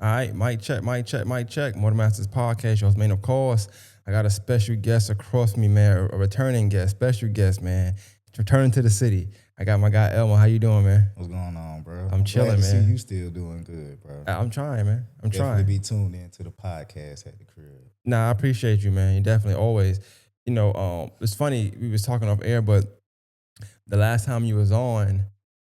All right, mic check, mic check, mic check. Motor Masters Podcast, y'all's main, of course. I got a special guest across me, man, a returning guest, special guest, man. Returning to the city. I got my guy, Elmo. How you doing, man? What's going on, bro? I'm glad chilling, to see man. you still doing good, bro. I'm trying, man. I'm Definitely trying. be tuned in to the podcast at the crib. Nah, I appreciate you, man. You definitely always. It's funny, we was talking off air, but the last time you was on,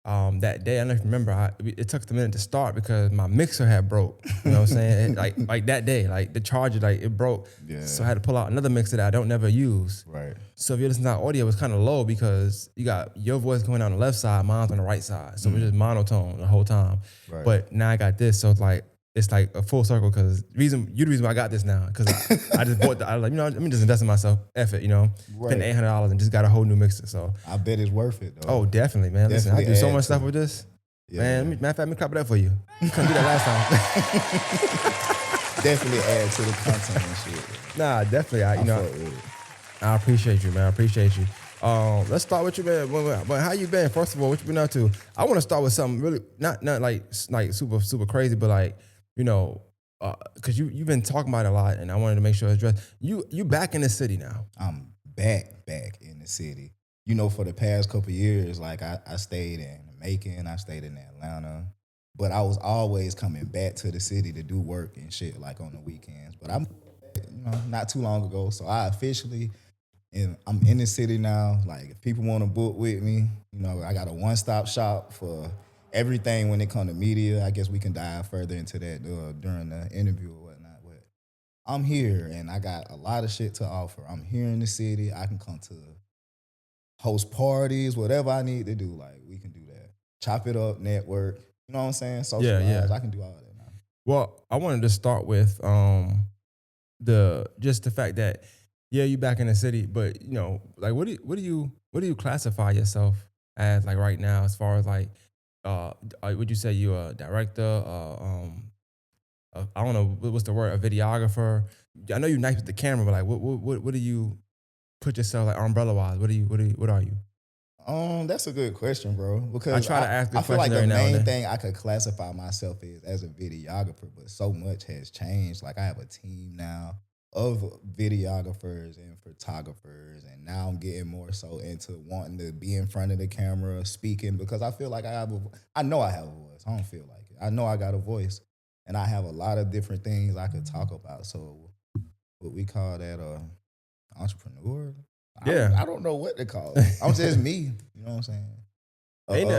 that day, I don't know if you remember, it took a minute to start because my mixer had broke. You know what I'm saying? Like that day, like the charger, like it broke. Yeah. So I had to pull out another mixer that I don't never use. Right. So if you listen to our audio, it's kind of low because you got your voice going on the left side, mine's on the right side. So it's just monotone the whole time. Right. But now I got this, so it's like a full circle because the reason why I got this now because I just bought I was like, let me just invest in myself, effort, spend Right. $800 and just got a whole new mixer. So I bet it's worth it, though. oh, definitely, man. Listen, I Definitely do so add much to stuff it. with this. Yeah. Man, matter of fact, let me clap it up for you. You couldn't do that last time. Definitely add to the content and shit. Nah, definitely. I fuck with it. I appreciate you, man. I appreciate you. Let's start with you, man. But how you been? First of all, what you been up to? I want to start with something really not like super crazy, but like because you've been talking about it a lot, and I wanted to make sure it's addressed. You back in the city now. I'm back in the city. For the past couple of years, like I stayed in Macon, I stayed in Atlanta, but I was always coming back to the city to do work and shit, like on the weekends. But I'm, not too long ago, so I'm in the city now. Like if people want to book with me, I got a one-stop shop for everything when it comes to media. I guess we can dive further into that during the interview or whatnot. But I'm here and I got a lot of shit to offer. I'm here in the city. I can come to host parties, whatever I need to do. Like we can do that. Chop it up, network. You know what I'm saying? Socialize. Yeah. I can do all that now. Well, I wanted to start with the fact that you back in the city, but like what do you classify yourself as like right now as far as like would you say you're a director, I don't know what's the word, a videographer? I know you're nice with the camera, but like what do you put yourself like umbrella wise? What are you? That's a good question, bro. Because I try to ask the I feel like question the every now and main then. thing I could classify myself as a videographer, but so much has changed. Like I have a team now of videographers and photographers, and now I'm getting more so into wanting to be in front of the camera speaking because I feel like I know I have a voice. I don't feel like it. I know I got a voice, and I have a lot of different things I could talk about. So what we call that entrepreneur. Yeah. I don't know what to call it. I'm just me. You know what I'm saying? Ain't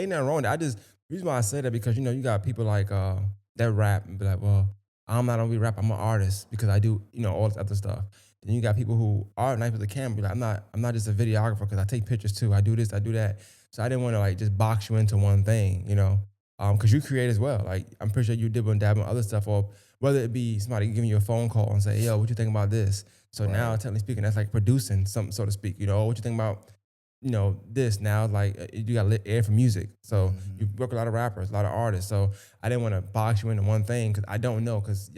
nothing wrong with that. The reason why I say that because you got people like that rap and be like, well, I'm not only rap, I'm an artist because I do all this other stuff. Then you got people who are nice with the camera, be like, I'm not just a videographer because I take pictures too. I do this, I do that. So I didn't want to like just box you into one thing, because you create as well. Like I'm pretty sure you dibble and dabble in other stuff, or whether it be somebody giving you a phone call and say, yo, what you think about this? So now, technically speaking, that's like producing something, so to speak. What you think about, this now? Like you got air for music, so you work with a lot of rappers, a lot of artists. So I didn't want to box you into one thing because I don't know. Because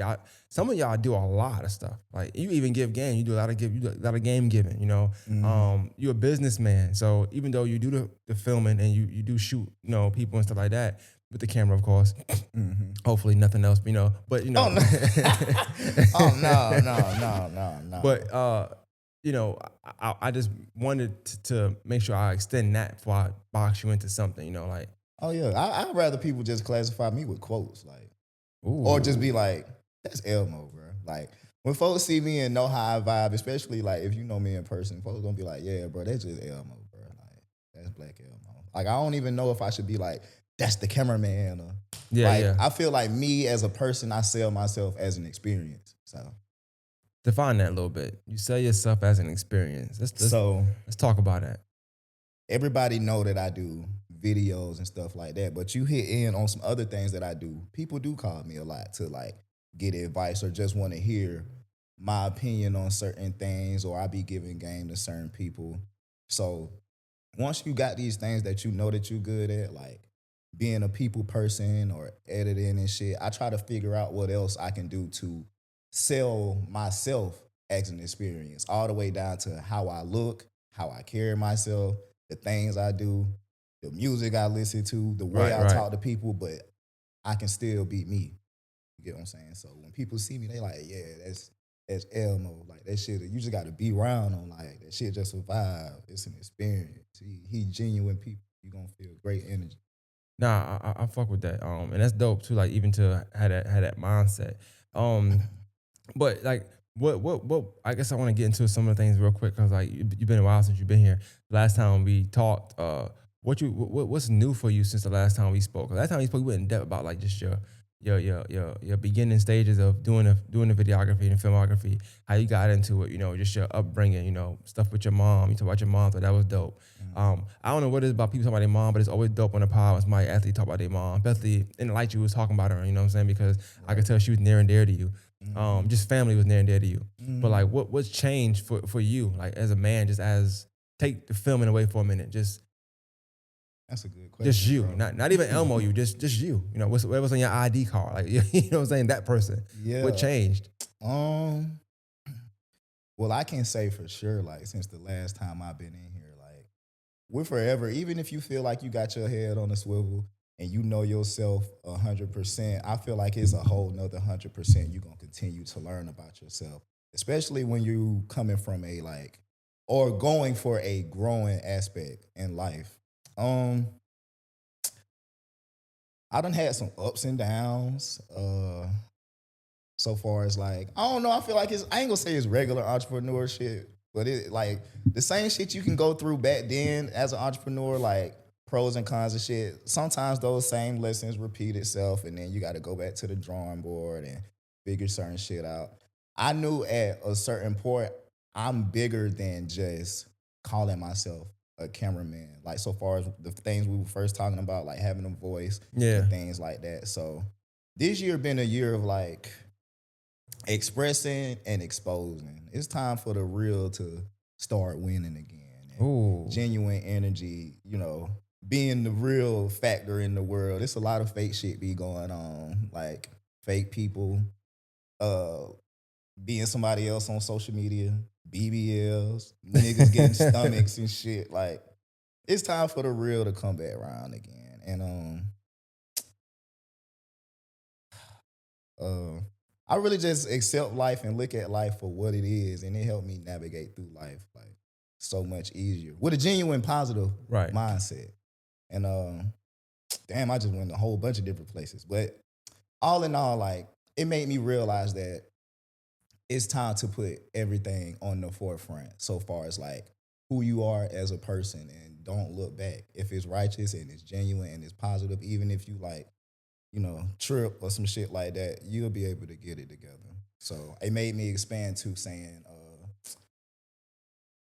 some of y'all do a lot of stuff. Like you even give game. You do a lot of game giving. You're a businessman. So even though you do the filming and you do shoot, people and stuff like that. With the camera, of course. Hopefully, nothing else. But Oh no! Oh no! But I just wanted to make sure I extend that before I box you into something. Like. Oh yeah, I'd rather people just classify me with quotes, like, Ooh. or just be like, "That's Elmo, bro." Like when folks see me and know how I vibe, especially like if you know me in person, folks gonna be like, "Yeah, bro, that's just Elmo, bro. Like that's Black Elmo." Like I don't even know if I should be like, "That's the cameraman." Or, I feel like me as a person, I sell myself as an experience. So define that a little bit. You sell yourself as an experience. Let's talk about that. Everybody know that I do videos and stuff like that, but you hit in on some other things that I do. People do call me a lot to like get advice or just want to hear my opinion on certain things, or I be giving game to certain people. So once you got these things that you know that you're good at, like being a people person or editing and shit, I try to figure out what else I can do to sell myself as an experience, all the way down to how I look, how I carry myself, the things I do, the music I listen to, the way I talk to people, but I can still be me. You get what I'm saying? So when people see me, they like, yeah, that's Elmo. Like that shit, you just got to be around him. Like that shit just a vibe. It's an experience. He genuine people. You gonna feel great energy. Nah, I fuck with that. And that's dope too. Like even to have that mindset. Um, but like, what? I guess I want to get into some of the things real quick because like you've been a while since you've been here. Last time we talked, what's new for you since the last time we spoke? Last time we spoke, we went in depth about like just your beginning stages of doing the videography and filmography, how you got into it, just your upbringing, stuff with your mom. You talk about your mom, so that was dope. I don't know what it is about people talking about their mom, but it's always dope on the pod when somebody athlete talk about their mom, especially in the light you was talking about her. You know what I'm saying? Because I could Right. tell she was near and dear to you. Mm-hmm. Just family was near and dear to you. But Mm-hmm. like, what's changed for you, like as a man, just as take the filming away for a minute, That's a good just question, you, bro. not even Elmo, you just you. What's on your ID card, like you know what I'm saying? That person, what Yeah. changed? Um. Well, I can say for sure, like since the last time I've been in here, like we're forever. Even if you feel like you got your head on a swivel and you know yourself 100%, I feel like it's a whole nother 100% you're gonna continue to learn about yourself, especially when you coming from a like or going for a growing aspect in life. Um, I done had some ups and downs. So far as like, I don't know, I feel like I ain't gonna say it's regular entrepreneurship, but it like the same shit you can go through back then as an entrepreneur, like pros and cons of shit. Sometimes those same lessons repeat itself, and then you got to go back to the drawing board and figure certain shit out. I knew at a certain point I'm bigger than just calling myself a cameraman. Like so far as the things we were first talking about, like having a voice Yeah. and things like that. So this year been a year of like expressing and exposing. It's time for the real to start winning again. And Ooh. genuine energy, being the real factor in the world. It's a lot of fake shit be going on, like fake people, uh, being somebody else on social media, BBLs, niggas getting stomachs and shit. Like it's time for the real to come back around again. And Uh, I really just accept life and look at life for what it is, and it helped me navigate through life like so much easier with a genuine positive Right. mindset. And damn, I just went a whole bunch of different places, but all in all, like it made me realize that it's time to put everything on the forefront. So far as like who you are as a person, and don't look back. If it's righteous and it's genuine and it's positive, even if you like trip or some shit like that, you'll be able to get it together. So it made me expand to saying,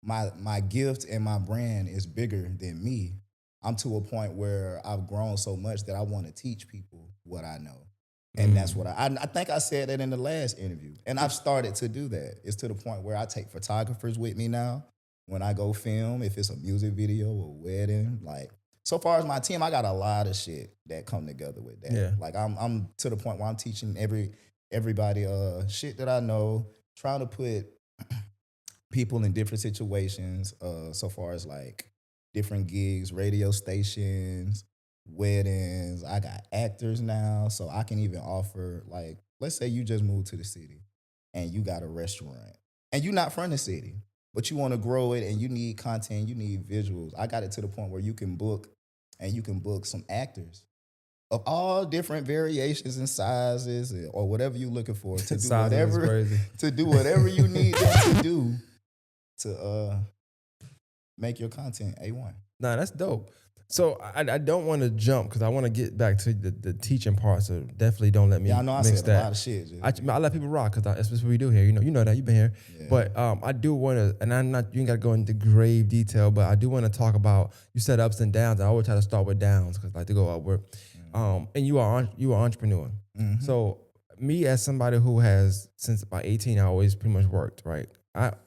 my gift and my brand is bigger than me. I'm to a point where I've grown so much that I want to teach people what I know. And that's what Mm. I think I said that in the last interview. And I've started to do that. It's to the point where I take photographers with me now when I go film, if it's a music video or wedding. Like so far as my team, I got a lot of shit that come together with that. Yeah. Like I'm to the point where I'm teaching everybody shit that I know, trying to put people in different situations, so far as like different gigs, radio stations, weddings. I got actors now, so I can even offer like, let's say you just moved to the city and you got a restaurant and you're not from the city, but you want to grow it and you need content, you need visuals. I got it to the point where you can book some actors of all different variations and sizes or whatever you're looking for to do Sizes is whatever crazy. you need them to do to make your content A1. Nah, that's dope. So I don't want to jump because I want to get back to the teaching part. So definitely don't let Yeah, I me know I mix said a lot that. of shit. I let people rock because that's what we do here. You know that you've been here. Yeah. But I do want to, and I'm not. You ain't got to go into grave detail, but I do want to talk about. You said ups and downs. I always try to start with downs because I like to go upward. And you are entrepreneur. Mm-hmm. So me as somebody who has since about 18, I always pretty much worked. Right.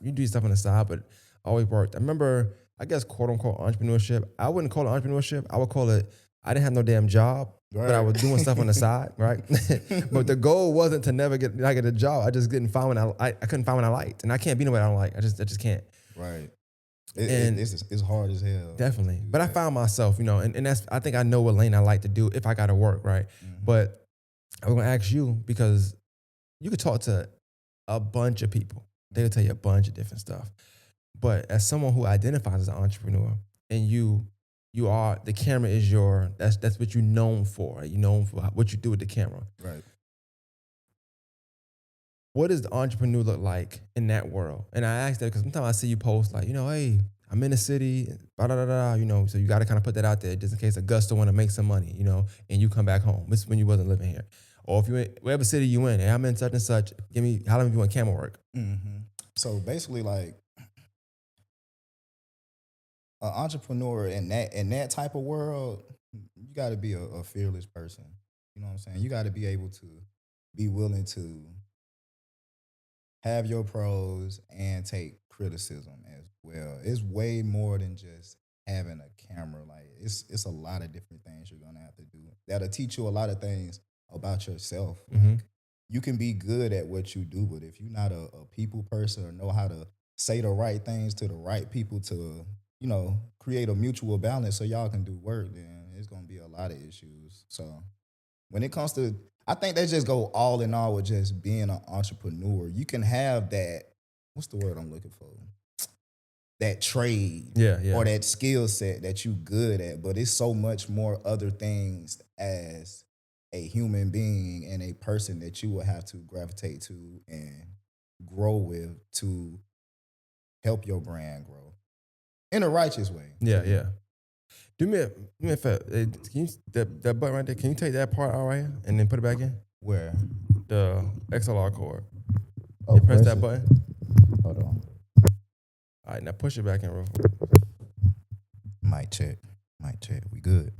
You do stuff on the side, but I always worked. I remember, I guess, quote unquote entrepreneurship. I wouldn't call it entrepreneurship. I would call it, I didn't have no damn job, but I Right. was doing stuff on the side, right? But the goal wasn't to never get a job. I just didn't find what I couldn't find what I liked, and I can't be nobody I don't like. I just can't. Right. And It's hard as hell to definitely, do but I that. found myself, and that's, I think I know what lane I like to do if I got to work, right? Mm-hmm. But I'm gonna ask you because you could talk to a bunch of people. They will tell you a bunch of different stuff. But as someone who identifies as an entrepreneur, and you are the camera is your that's what you're known for. Right? You're known for what you do with the camera. Right. What does the entrepreneur look like in that world? And I ask that because sometimes I see you post like, hey, I'm in the city, da da da da, so you got to kind of put that out there just in case Augusta want to make some money, and you come back home. This is when you wasn't living here. Or if you in whatever city you in, hey, I'm in such and such, give me how long you want camera work. Mm-hmm. So basically, like an entrepreneur in that type of world, you got to be a fearless person. You know what I'm saying? You got to be able to be willing to have your pros and take criticism as well. It's way more than just having a camera. Like it's a lot of different things you're gonna have to do that'll teach you a lot of things about yourself. Mm-hmm. Like you can be good at what you do, but if you're not a people person or know how to say the right things to the right people to, create a mutual balance so y'all can do work, then it's gonna be a lot of issues. So when it comes to, I think they just go all in all with just being an entrepreneur. You can have that, what's the word I'm looking for? That trade Yeah, yeah. or that skill set that you good at, but it's so much more other things as a human being and a person that you will have to gravitate to and grow with to help your brand grow in a righteous way. Yeah, yeah. Do me a favor. Can you that button right there? Can you take that part out right here and then put it back in? Where? The XLR cord. Oh, You press that button. Hold on. All right, now push it back in real quick. Mic check. Mic check. We good.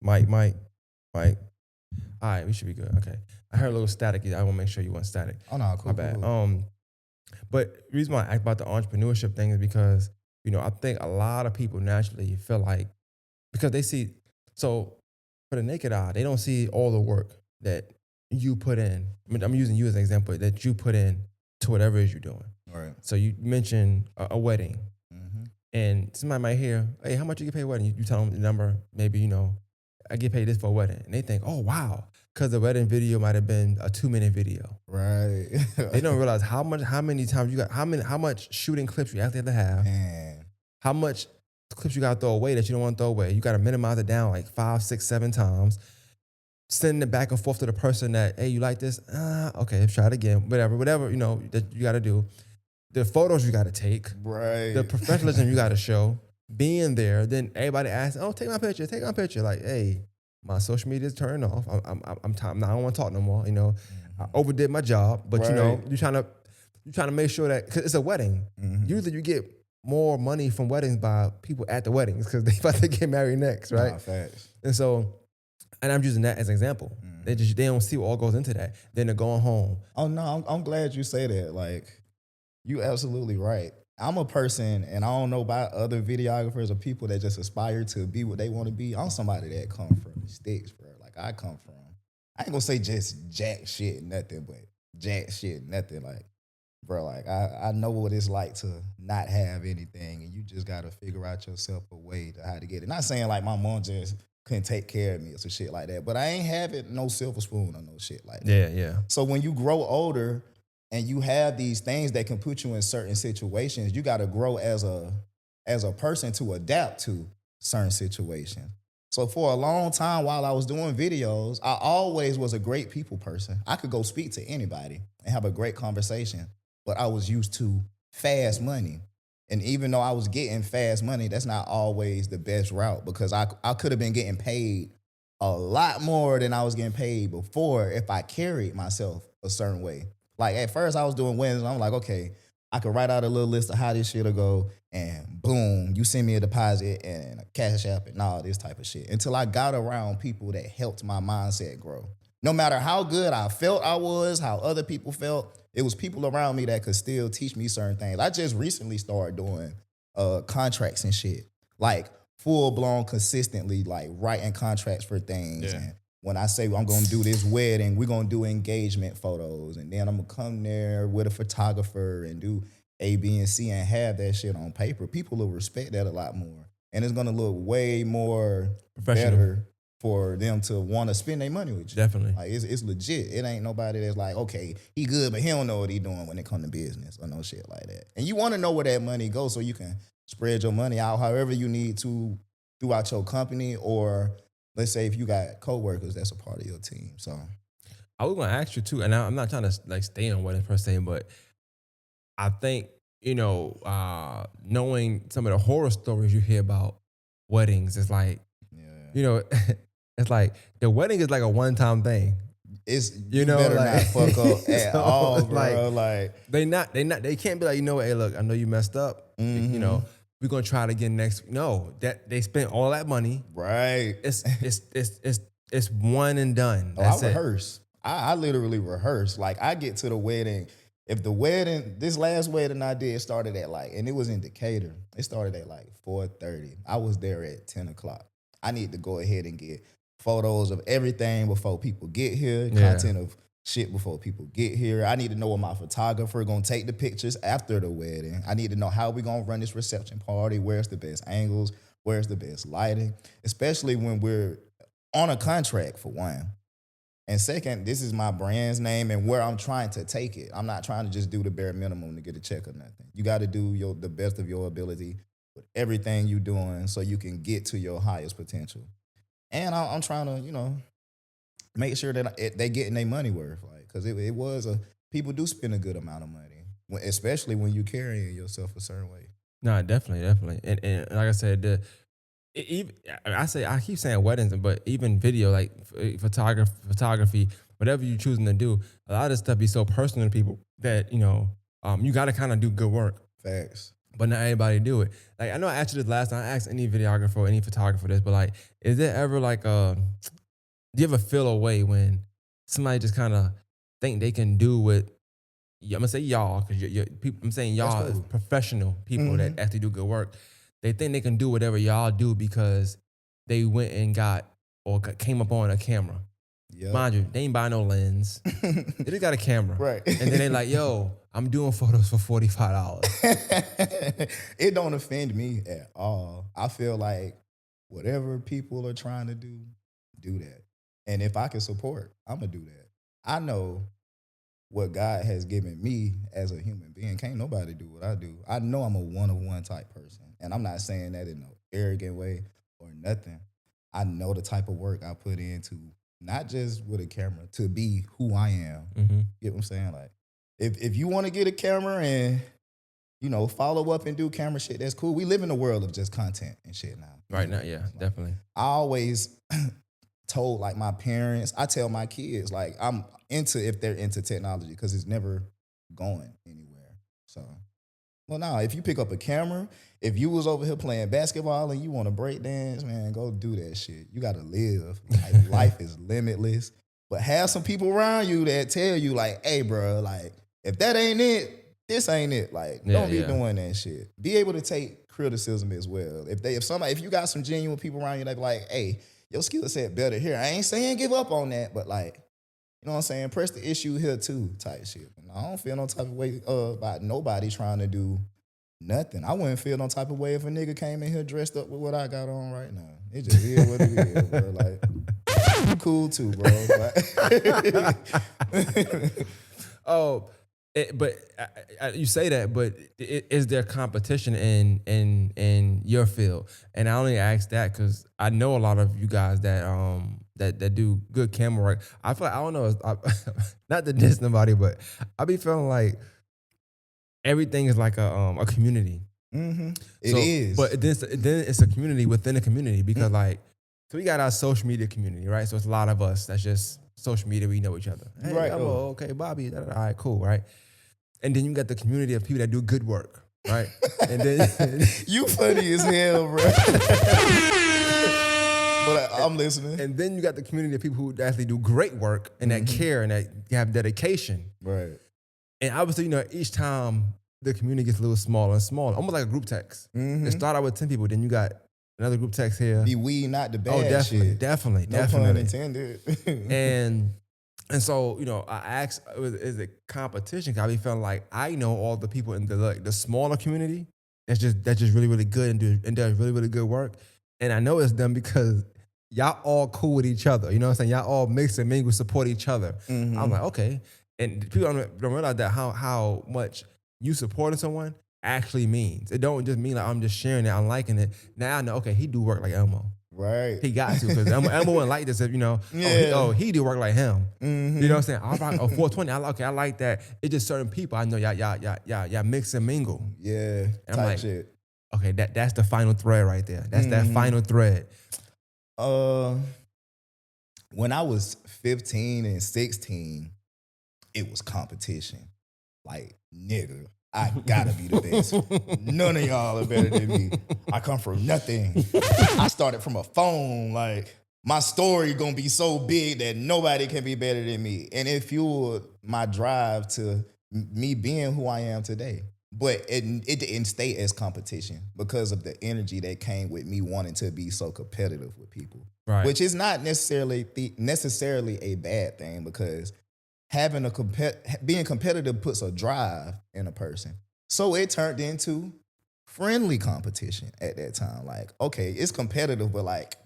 Mike. All right, we should be good. Okay. I heard a little static. I want to make sure you weren't static. Oh no, cool. My bad. Cool. But the reason why I ask about the entrepreneurship thing is because, I think a lot of people naturally feel like, because they see, so for the naked eye, they don't see all the work that you put in. I mean, I'm using you as an example, that you put in to whatever it is you're doing. All right. So you mentioned a wedding, Mm-hmm. and somebody might hear, hey, how much you get paid a wedding? You tell them the number, maybe, I get paid this for a wedding. And they think, oh, wow, because the wedding video might have been a 2-minute video. Right. They don't realize how many times you got, how much shooting clips you actually have to have, Man. how much clips you got to throw away that you don't want to throw away. You got to minimize it down like 5, 6, 7 times. Sending it back and forth to the person that, hey, you like this? Okay, let's try it again. Whatever, that you got to do. The photos you got to take. Right. The professionalism you got to show. Being there, then everybody asks, oh, take my picture. Like, hey, my social media is turned off. I'm time. I don't want to talk no more. I overdid my job, but Right. you're trying to make sure that, because it's a wedding. Mm-hmm. Usually you get more money from weddings by people at the weddings because they about to get married next, right? Nah, facts. And so, and I'm using that as an example. They don't see what all goes into that. Then they're going home. Oh no, I'm glad you say that. Like, you absolutely right. I'm a person, and I don't know about other videographers or people that just aspire to be what they want to be. I'm somebody that come from the sticks, bro. Like I come from, I ain't gonna say just jack shit nothing, but jack shit nothing. Like, bro, like I know what it's like to not have anything, and you just gotta figure out yourself a way to how to get it. Not saying like my mom just couldn't take care of me or some shit like that, but I ain't having no silver spoon or no shit like that. Yeah, yeah. So when you grow older and you have these things that can put you in certain situations, you got to grow as a person to adapt to certain situations. So for a long time while I was doing videos, I always was a great people person. I could go speak to anybody and have a great conversation, but I was used to fast money. And even though I was getting fast money, that's not always the best route because I could have been getting paid a lot more than I was getting paid before if I carried myself a certain way. Like at first I was doing wins and I'm like, okay, I could write out a little list of how this shit'll go and boom, you send me a deposit and a cash app and all this type of shit. Until I got around people that helped my mindset grow. No matter how good I felt I was, how other people felt, it was people around me that could still teach me certain things. I just recently started doing contracts and shit. Like full blown consistently, like writing contracts for things. Yeah. And when I say I'm gonna do this wedding, we're gonna do engagement photos. And then I'm gonna come there with a photographer and do A, B, and C and have that shit on paper. People will respect that a lot more. And it's gonna look way more Professional. better for them to want to spend their money with you. Definitely. Like it's legit. It ain't nobody that's like, okay, he good, but he don't know what he doing when it come to business or no shit like that. And you want to know where that money goes so you can spread your money out however you need to throughout your company, or let's say if you got coworkers that's a part of your team. So I was gonna ask you too, and I'm not trying to like stay on weddings per se, but I think knowing some of the horror stories you hear about weddings is like, yeah, you know, it's like the wedding is like a one time thing. it's You you know, better like not fuck up at so all, it's like bro. Like, they can't be like, you know what, hey, look, I know you messed up. You know, we're gonna try it again next. No, that they spent all that money. right. It's one and done. Oh, I That's it. rehearse. I literally rehearse. Like I get to the wedding. If the wedding, this last wedding I did started at like, and it was in Decatur. It started at like 4:30. I was there at 10 o'clock. I need to go ahead and get photos of everything before people get here, Yeah. content of shit before people get here. I need to know what my photographer gonna take the pictures after the wedding. I need to know how we gonna run this reception party, where's the best angles, where's the best lighting, especially when we're on a contract for one. And second, this is my brand's name and where I'm trying to take it. I'm not trying to just do the bare minimum to get a check or nothing. You got to do the best of your ability with everything you're doing so you can get to your highest potential. And I'm trying to, make sure that they getting their money worth, like, because it was people do spend a good amount of money, especially when you carrying yourself a certain way. No, definitely. And like I said, even I keep saying weddings, but even video, like photography, whatever you're choosing to do, a lot of this stuff be so personal to people that you got to kind of do good work. Facts. But not everybody do it. Like I know I asked you this last time. I asked any videographer or any photographer this, but like, is there ever like do you ever feel a way when somebody just kind of think they can do what I'm gonna say y'all because I'm saying y'all That's is cool. professional people that actually do good work. They think they can do whatever y'all do because they went and got or came up on a camera. Yep. Mind you, they ain't buy no lens. They just got a camera. Right. And then they like, yo, I'm doing photos for $45. It don't offend me at all. I feel like whatever people are trying to do that. And if I can support, I'm gonna do that. I know what God has given me as a human being. Can't nobody do what I do. I know I'm a one of one type person. And I'm not saying that in no arrogant way or nothing. I know the type of work I put into not just with a camera to be who I am. Mm-hmm. You get what I'm saying? Like if you want to get a camera and follow up and do camera shit, that's cool. We live in a world of just content and shit now. Right now, yeah, definitely. I always told like my parents, I tell my kids, like I'm into if they're into technology because it's never going anywhere. So, well, now if you pick up a camera, if you was over here playing basketball and you want to break dance, man, go do that shit. You got to live. Like life is limitless. But have some people around you that tell you like, hey, bro, like if that ain't it, this ain't it. Like, don't be doing that shit. Be able to take criticism as well. If you got some genuine people around you that be like, hey, your skill set better here. I ain't saying give up on that, but like, you know what I'm saying? Press the issue here too, type shit. And I don't feel no type of way about nobody trying to do nothing. I wouldn't feel no type of way if a nigga came in here dressed up with what I got on right now. It just is what it is, bro. Like, you cool too, bro. Oh, but you say that, but is there competition in your field? And I only ask that because I know a lot of you guys that that do good camera work. I feel like, I don't know, not to diss nobody, but I be feeling like everything is like a community. Mm-hmm. It is, but then it's a community within a community because so we got our social media community, right? So it's a lot of us that's just social media. We know each other. Hey, right? Elmo, okay, Bobby, all right, cool, right? And then you got the community of people that do good work, right? And then you funny as hell, bro. But I'm listening. And then you got the community of people who actually do great work and that care and that have dedication. Right. And obviously, each time the community gets a little smaller and smaller, almost like a group text. It started out with 10 people, then you got another group text here. Be weeding out the bad shit. Definitely. No pun intended. And so, I asked, is it competition? Cause I be feeling like I know all the people in the smaller community that's just really, really good and does really, really good work. And I know it's them because y'all all cool with each other. You know what I'm saying? Y'all all mix and mingle, support each other. I'm Mm-hmm. like, okay. And people don't realize that how much you supporting someone actually means. It don't just mean like I'm just sharing it, I'm liking it. Now I know, okay, he do work like Elmo. Right. He got to, because Elmo wouldn't like this if, Yeah. he do work like him. You know Mm-hmm. what I'm saying? I rock a 420. I like that. It's just certain people I know y'all mix and mingle. Yeah. And I'm Type like, shit. okay, that's the final thread right there. That's that Mm-hmm. final thread. Uh, when I was 15 and 16, it was competition. Like, nigga, I gotta be the best. None of y'all are better than me. I come from nothing. I started from a phone. Like, my story gonna be so big that nobody can be better than me. And it fueled my drive to me being who I am today. But it didn't stay as competition because of the energy that came with me wanting to be so competitive with people. Right. Which is not necessarily a bad thing, because having being competitive puts a drive in a person. So it turned into friendly competition at that time. Like, okay, it's competitive, but like,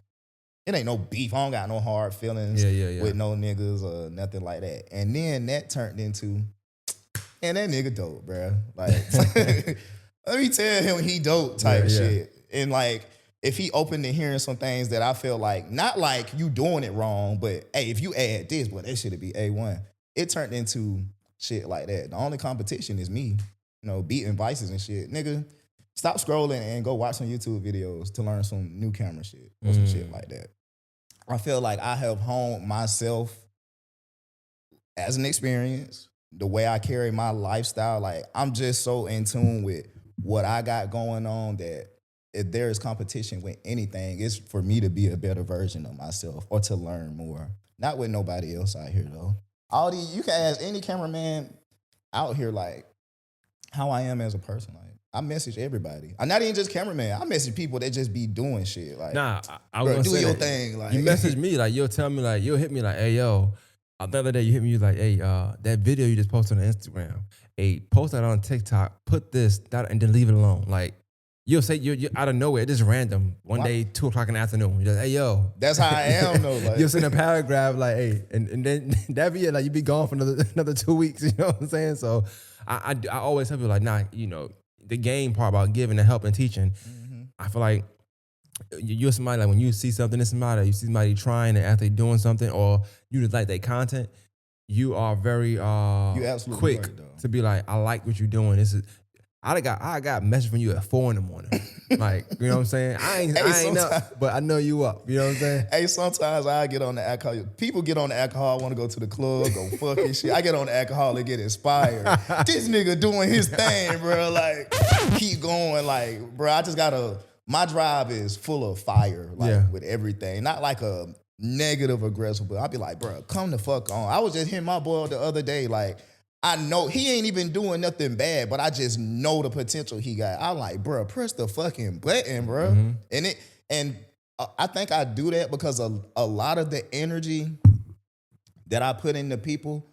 it ain't no beef. I don't got no hard feelings Yeah. with no niggas or nothing like that. And then that turned into, and that nigga dope, bruh. Like, let me tell him he dope type Yeah. shit. And like, if he open to hearing some things that I feel like, not like you doing it wrong, but hey, if you add this, boy, that should be A1. It turned into shit like that. The only competition is me, beating vices and shit. Nigga, stop scrolling and go watch some YouTube videos to learn some new camera shit or some shit like that. I feel like I have honed myself as an experience, the way I carry my lifestyle. Like, I'm just so in tune with what I got going on that if there is competition with anything, it's for me to be a better version of myself or to learn more. Not with nobody else out here though. You can ask any cameraman out here like how I am as a person. Like, I message everybody. I'm not even just cameraman. I message people that just be doing shit. Like, Nah, I was bro, gonna do say your that. thing. Like, You message me, like you'll tell me, like you'll hit me like, hey yo. The other day you hit me, you like, hey, that video you just posted on Instagram, hey, post that on TikTok, put this, that, and then leave it alone. Like, you'll say you're out of nowhere, it's just random. One What? day, 2 o'clock in the afternoon, you're like, hey yo. That's how I am though. Like, You'll send a paragraph like, hey, and then that be it, like you be gone for another 2 weeks, you know what I'm saying? So I always tell people like, nah, the game part about giving and help and teaching, I feel like you're somebody, like when you see something in somebody, you see somebody trying and actually doing something, or you just like their content, you are very you absolutely quick right though. to be like, I like what you're doing. This is I got a message from you at 4 in the morning. Like, you know what I'm saying? Hey, I ain't sometimes, up, but I know you up. You know what I'm saying? hey, sometimes I get on the alcohol. People get on the alcohol, want to go to the club, go fucking shit. I get on the alcohol and get inspired. This nigga doing his thing, bro. Like, keep going. Like, bro, I just gotta. My drive is full of fire, like Yeah. with everything. Not like a negative aggressive, but I'll be like, bro, come the fuck on. I was just hitting my boy the other day, like. I know he ain't even doing nothing bad, but I just know the potential he got. I'm like, bro, press the fucking button, bro. And I think I do that because a lot of the energy that I put into people,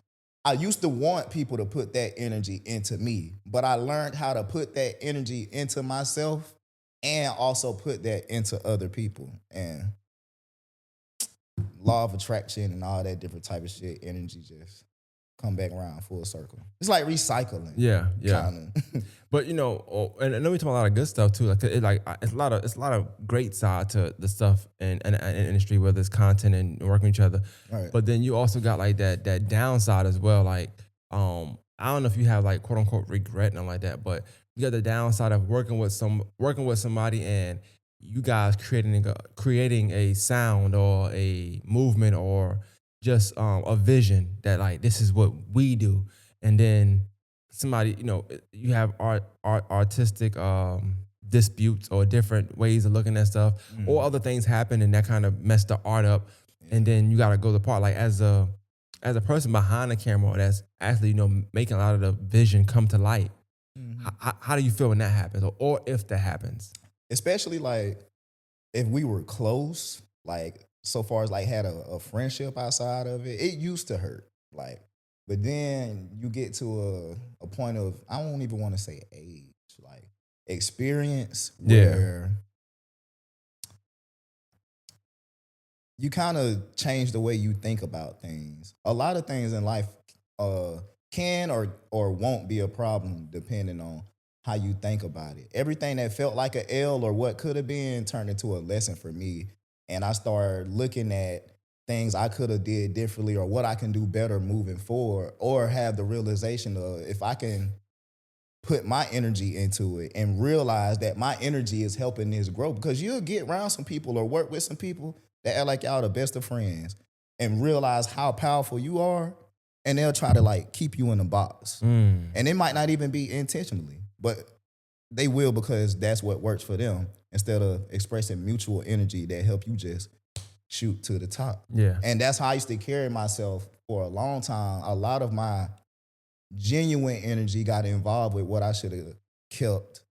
I used to want people to put that energy into me, but I learned how to put that energy into myself and also put that into other people. And law of attraction and all that different type of shit, energy just come back around full circle. It's like recycling. Yeah. Kind of. But and I know we talk about a lot of good stuff too. It's a lot of great side to the stuff in industry, whether it's content and working with each other. Right. But then you also got like that downside as well. Like I don't know if you have like quote unquote regret and like that, but you got the downside of working with somebody and you guys creating a sound or a movement or just a vision that like this is what we do, and then somebody, you have artistic disputes or different ways of looking at stuff, or other things happen and that kind of mess the art up, and then you got to go the part like as a person behind the camera that's actually making a lot of the vision come to light. How do you feel when that happens, or if that happens? Especially like if we were close, like so far as like had a friendship outside of it, it used to hurt. Like, but then you get to a point of, I don't even want to say age, like experience Yeah. where you kind of change the way you think about things. A lot of things in life uh, can or won't be a problem depending on how you think about it. Everything that felt like a L or what could have been turned into a lesson for me, and I started looking at things I could have did differently or what I can do better moving forward, or have the realization of if I can put my energy into it and realize that my energy is helping this grow, because you'll get around some people or work with some people that act like y'all the best of friends and realize how powerful you are, and they'll try to like keep you in a box, Mm. and it might not even be intentionally, but they will, because that's what works for them, instead of expressing mutual energy that help you just shoot to the top. Yeah. And that's how I used to carry myself for a long time. A lot of my genuine energy got involved with what I should have kept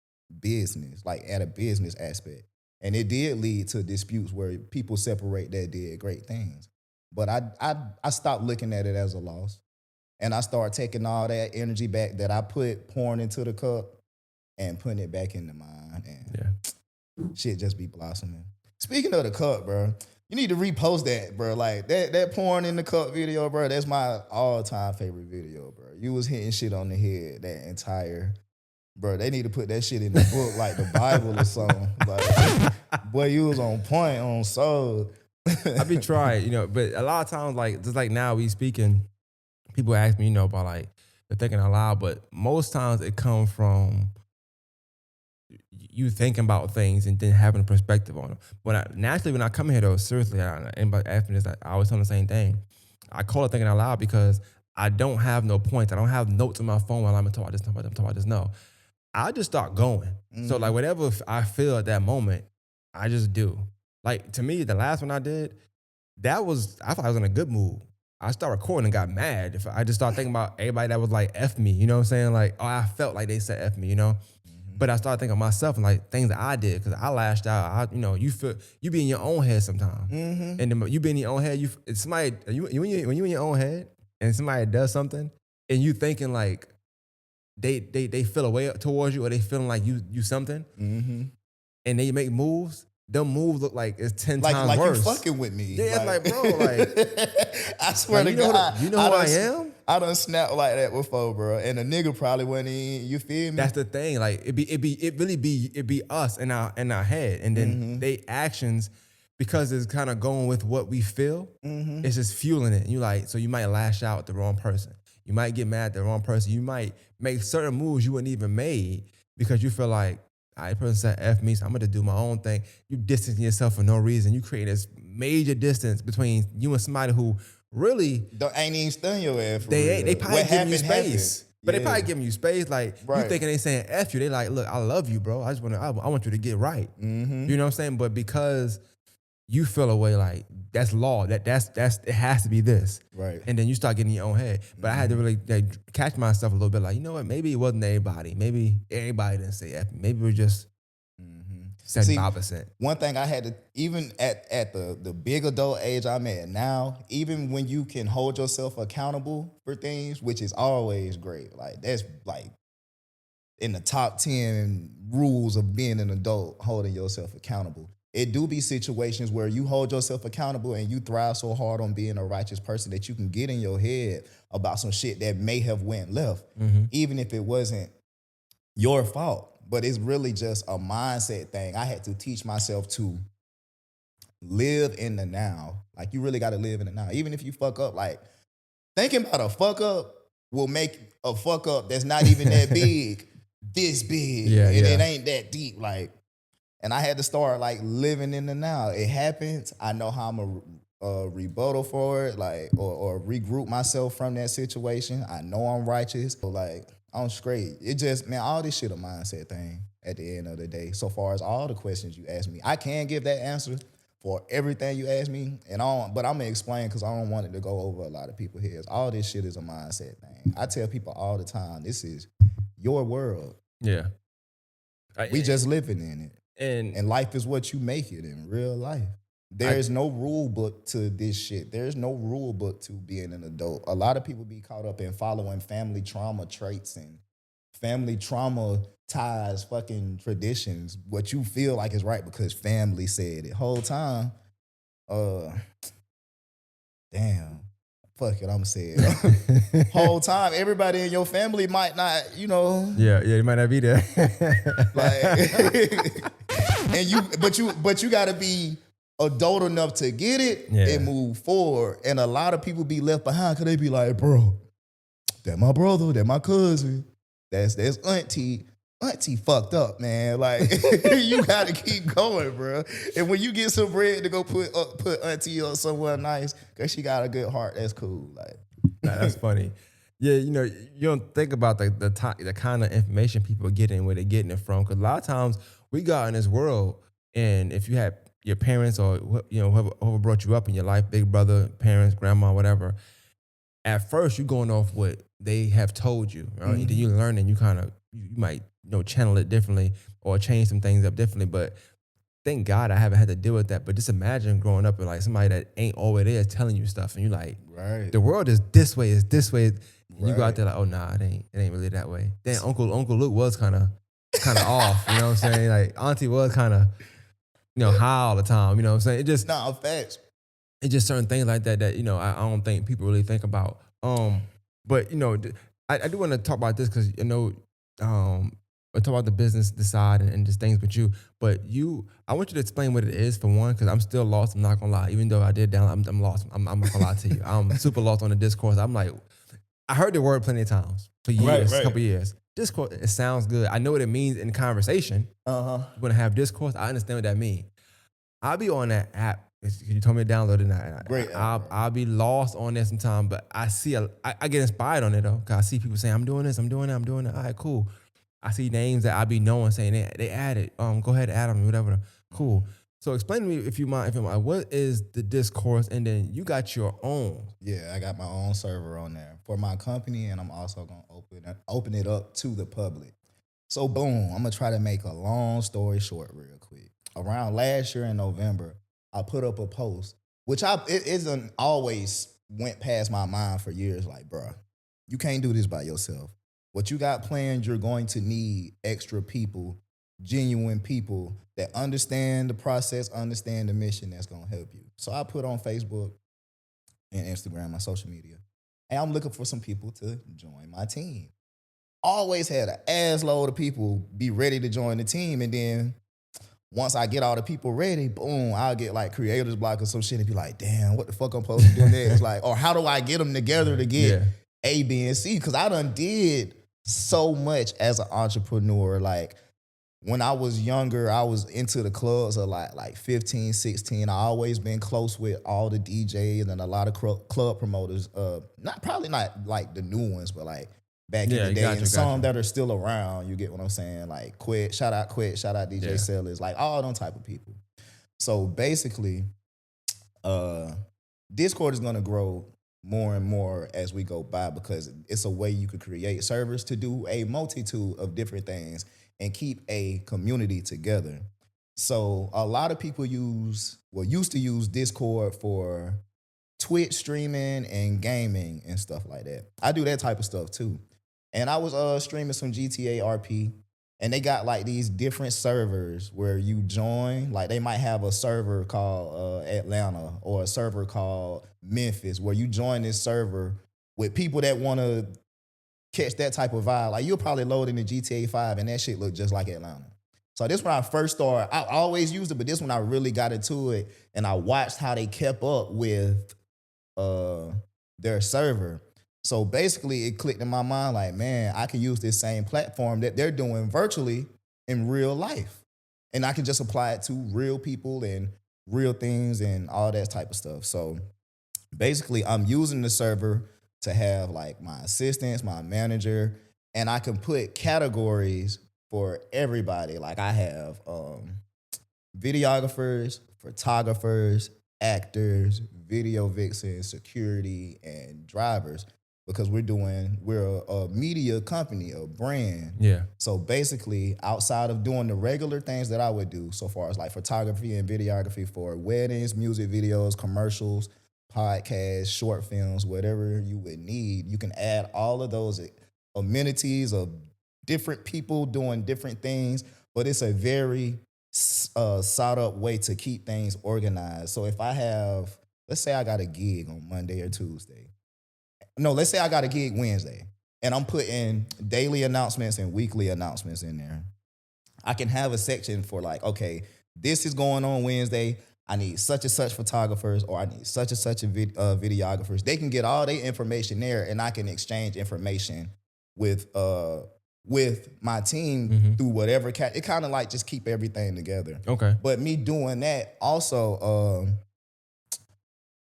business, like at a business aspect. And it did lead to disputes where people separate that did great things. But I stopped looking at it as a loss. And I started taking all that energy back that I put pouring into the cup and putting it back into mine. And Yeah. shit just be blossoming. Speaking of the cup, bro, you need to repost that, bro. Like that pouring in the cup video, bro. That's my all-time favorite video, bro. You was hitting shit on the head that entire, bro. They need to put that shit in the book, like the Bible or something. Like, boy, you was on point, on soul. I be trying, but a lot of times, like just like now we speaking, people ask me, about like the thinking out loud, but most times it comes from you thinking about things and then having a perspective on them. Naturally, when I come here though, seriously, anybody ask me this, I always tell them the same thing. I call it thinking out loud because I don't have no points. I don't have notes on my phone while I'm talking about this, talking about this. No, I just start going. So like whatever I feel at that moment, I just do. Like to me, the last one I did, I thought I was in a good mood. I started recording and got mad. If I just started thinking about everybody that was like F me, you know what I'm saying? Like, oh, I felt like they said F me. But I started thinking of myself and like things that I did because I lashed out. You be in your own head sometimes, and then you be in your own head. When you in your own head and somebody does something and you thinking like they feel a way towards you or they feeling like you something, and they make moves. Them moves look like it's 10 times like worse. you fucking with me. Yeah, it's like, bro, I swear like, to God, you know who I am? I done snapped like that before, bro. And the nigga probably wasn't in, you feel me? That's the thing. Like it be us in our head, and then they actions, because it's kind of going with what we feel. It's just fueling it. And so you might lash out at the wrong person. You might get mad at the wrong person. You might make certain moves you wouldn't even made because you feel like, all right, person said F me, so I'm gonna do my own thing. You distancing yourself for no reason. You create this major distance between you and somebody who really ain't even stun your ass for they real. probably What giving you happened, space. happened. But they Yeah. probably giving you space. Like you Right. thinking they saying F you. They like, look, I love you, bro. I want you to get right. You know what I'm saying? But because you feel a way like that's law, that's it has to be this. Right. And then you start getting in your own head. But I had to really catch myself a little bit like, you know what, maybe it wasn't everybody. Maybe everybody didn't say F me. Maybe we're just 75%. One thing I had to, even at the big adult age I'm at now, even when you can hold yourself accountable for things, which is always great. Like that's like in the top 10 rules of being an adult, holding yourself accountable. It do be situations where you hold yourself accountable and you thrive so hard on being a righteous person that you can get in your head about some shit that may have went left, even if it wasn't your fault. But it's really just a mindset thing. I had to teach myself to live in the now. Like you really got to live in the now. Even if you fuck up, like thinking about a fuck up will make a fuck up that's not even that big, this big. Yeah, and yeah. it ain't that deep. Like, and I had to start like living in the now. It happens. I know how I'm a rebuttal for it, like, or regroup myself from that situation. I know I'm righteous. So like, I'm straight. It just, man, all this shit a mindset thing at the end of the day. So far as all the questions you ask me, I can give that answer for everything you ask me, but I'm gonna explain because I don't want it to go over a lot of people's heads. All this shit is a mindset thing. I tell people all the time, this is your world. Yeah. We just living in it. And And life is what you make it in real life. There's no rule book to this shit. There's no rule book to being an adult. A lot of people be caught up in following family trauma traits and family trauma ties, fucking traditions, what you feel like is right because family said it. Whole time, Uh, damn. Fuck it, I'ma say it. Whole time, everybody in your family might not, Yeah, yeah, you might not be there. like and but you gotta be adult enough to get it and Yeah. move forward. And a lot of people be left behind because they be like, bro, that my brother, that my cousin, that's auntie. Auntie fucked up, man. Like you gotta keep going, bro. And when you get some bread to go put auntie or someone nice, cause she got a good heart, that's cool. Nah, that's Like funny. Yeah, you don't think about the kind of information people are getting, where they're getting it from. Because a lot of times we got in this world, and if you had your parents or whoever brought you up in your life, big brother, parents, grandma, whatever, at first you're going off what they have told you, right? And then you learn, and you kind of you might channel it differently or change some things up differently. But thank God I haven't had to deal with that. But just imagine growing up with like somebody that ain't always there telling you stuff, and you're like, right, the world is this way. And you go out right. there like, oh nah, it ain't really that way. Then Uncle Luke was kind of off, you know what I'm saying? Like Auntie was kind of high all the time, you know what I'm saying? Nah, facts. It's just certain things like that that I don't think people really think about. But I do want to talk about this because I talk about the business, the side, and just things with you. But I want you to explain what it is for one, because I'm still lost. I'm not gonna lie. Even though I did down, I'm lost. I'm not gonna lie to you. I'm super lost on the discourse. I'm like, I heard the word plenty of times for Right, years, a right. couple years. Discourse, it sounds good. I know what it means in conversation. Uh-huh. You're gonna have discourse. I understand what that means. I'll be on that app. You told me to download it. And Great app, bro. I'll be lost on there sometime, but I get inspired on it though, cause I see people saying I'm doing this, I'm doing that, I'm doing that. All right, cool. I see names that I be knowing saying they added. Go ahead, add them, whatever. Cool. So explain to me if you mind. If you mind, what is the discourse, and then you got your own. Yeah, I got my own server on there for my company, and I'm also gonna open it up to the public. So boom, I'm gonna try to make a long story short real quick. Around last year in November, I put up a post, which it isn't always went past my mind for years. Like, bruh, you can't do this by yourself. What you got planned, you're going to need extra people, genuine people that understand the process, understand the mission that's gonna help you. So I put on Facebook and Instagram, my social media. And I'm looking for some people to join my team. Always had an ass load of people be ready to join the team. And then once I get all the people ready, boom, I'll get like creators block or some shit and be like, damn, what the fuck I'm supposed to do next? Like, or how do I get them together to get Yeah. A, B, and C? Because I done did so much as an entrepreneur. Like, when I was younger, I was into the clubs a lot, like 15, 16. I always been close with all the DJs and a lot of club promoters. Not like the new ones, but like back in Yeah, the you day, got and you, got some you. that are still around. You get what I'm saying? Like Quit, shout out DJ Yeah. Sellers, like all them type of people. So basically, uh, Discord is gonna grow more and more as we go by because it's a way you could create servers to do a multitude of different things and keep a community together. So a lot of people used to use Discord for Twitch streaming and gaming and stuff like that. I do that type of stuff too. And I was streaming some GTA RP, and they got like these different servers where you join. Like they might have a server called Atlanta or a server called Memphis where you join this server with people that want to catch that type of vibe. Like you'll probably load in the GTA 5 and that shit look just like Atlanta. So this when I first started. I always used it, but this when I really got into it and I watched how they kept up with uh their server. So basically it clicked in my mind like, man, I can use this same platform that they're doing virtually in real life. And I can just apply it to real people and real things and all that type of stuff. So basically I'm using the server to have like my assistants, my manager, and I can put categories for everybody. Like I have videographers, photographers, actors, video vixens, security, and drivers because we're a media company, a brand. Yeah. So basically, outside of doing the regular things that I would do, so far as like photography and videography for weddings, music videos, commercials, podcasts, short films, whatever you would need, you can add all of those amenities of different people doing different things, but it's a very sought up way to keep things organized. So if I have, let's say I got a gig on Monday or Tuesday. No, let's say I got a gig Wednesday, and I'm putting daily announcements and weekly announcements in there. I can have a section for like, okay, this is going on Wednesday. I need such and such photographers, or I need such and such videographers. They can get all their information there, and I can exchange information with my team through whatever it kind of like just keep everything together. Okay. But me doing that also,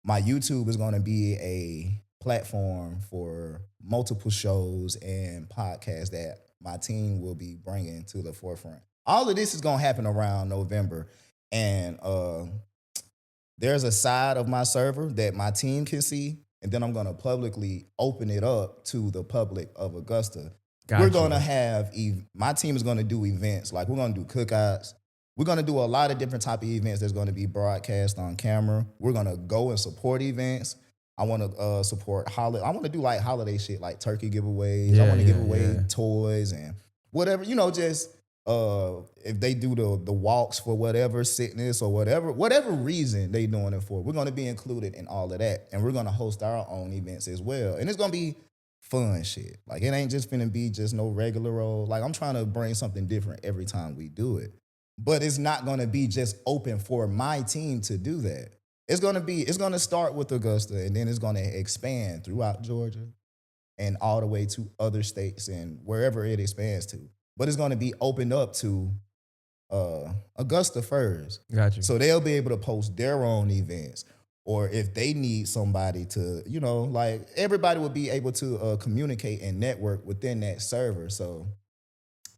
my YouTube is going to be a platform for multiple shows and podcasts that my team will be bringing to the forefront. All of this is going to happen around November, and there's a side of my server that my team can see, and then I'm going to publicly open it up to the public of Augusta. We're going to have, my team is going to do events, like we're going to do cookouts. We're going to do a lot of different type of events that's going to be broadcast on camera. We're going to go and support events. I want to support holiday. I want to do like holiday shit, like turkey giveaways. I want to give away toys and whatever, just if they do the walks for whatever sickness or whatever reason they doing it for, we're going to be included in all of that. And we're going to host our own events as well. And it's going to be fun shit. Like it ain't just finna be just no regular role. Like I'm trying to bring something different every time we do it. But it's not going to be just open for my team to do that. It's going to start with Augusta, and then it's going to expand throughout Georgia and all the way to other states and wherever it expands to. But it's going to be opened up to Augusta first. Gotcha. So they'll be able to post their own events, or if they need somebody to, like everybody will be able to communicate and network within that server. So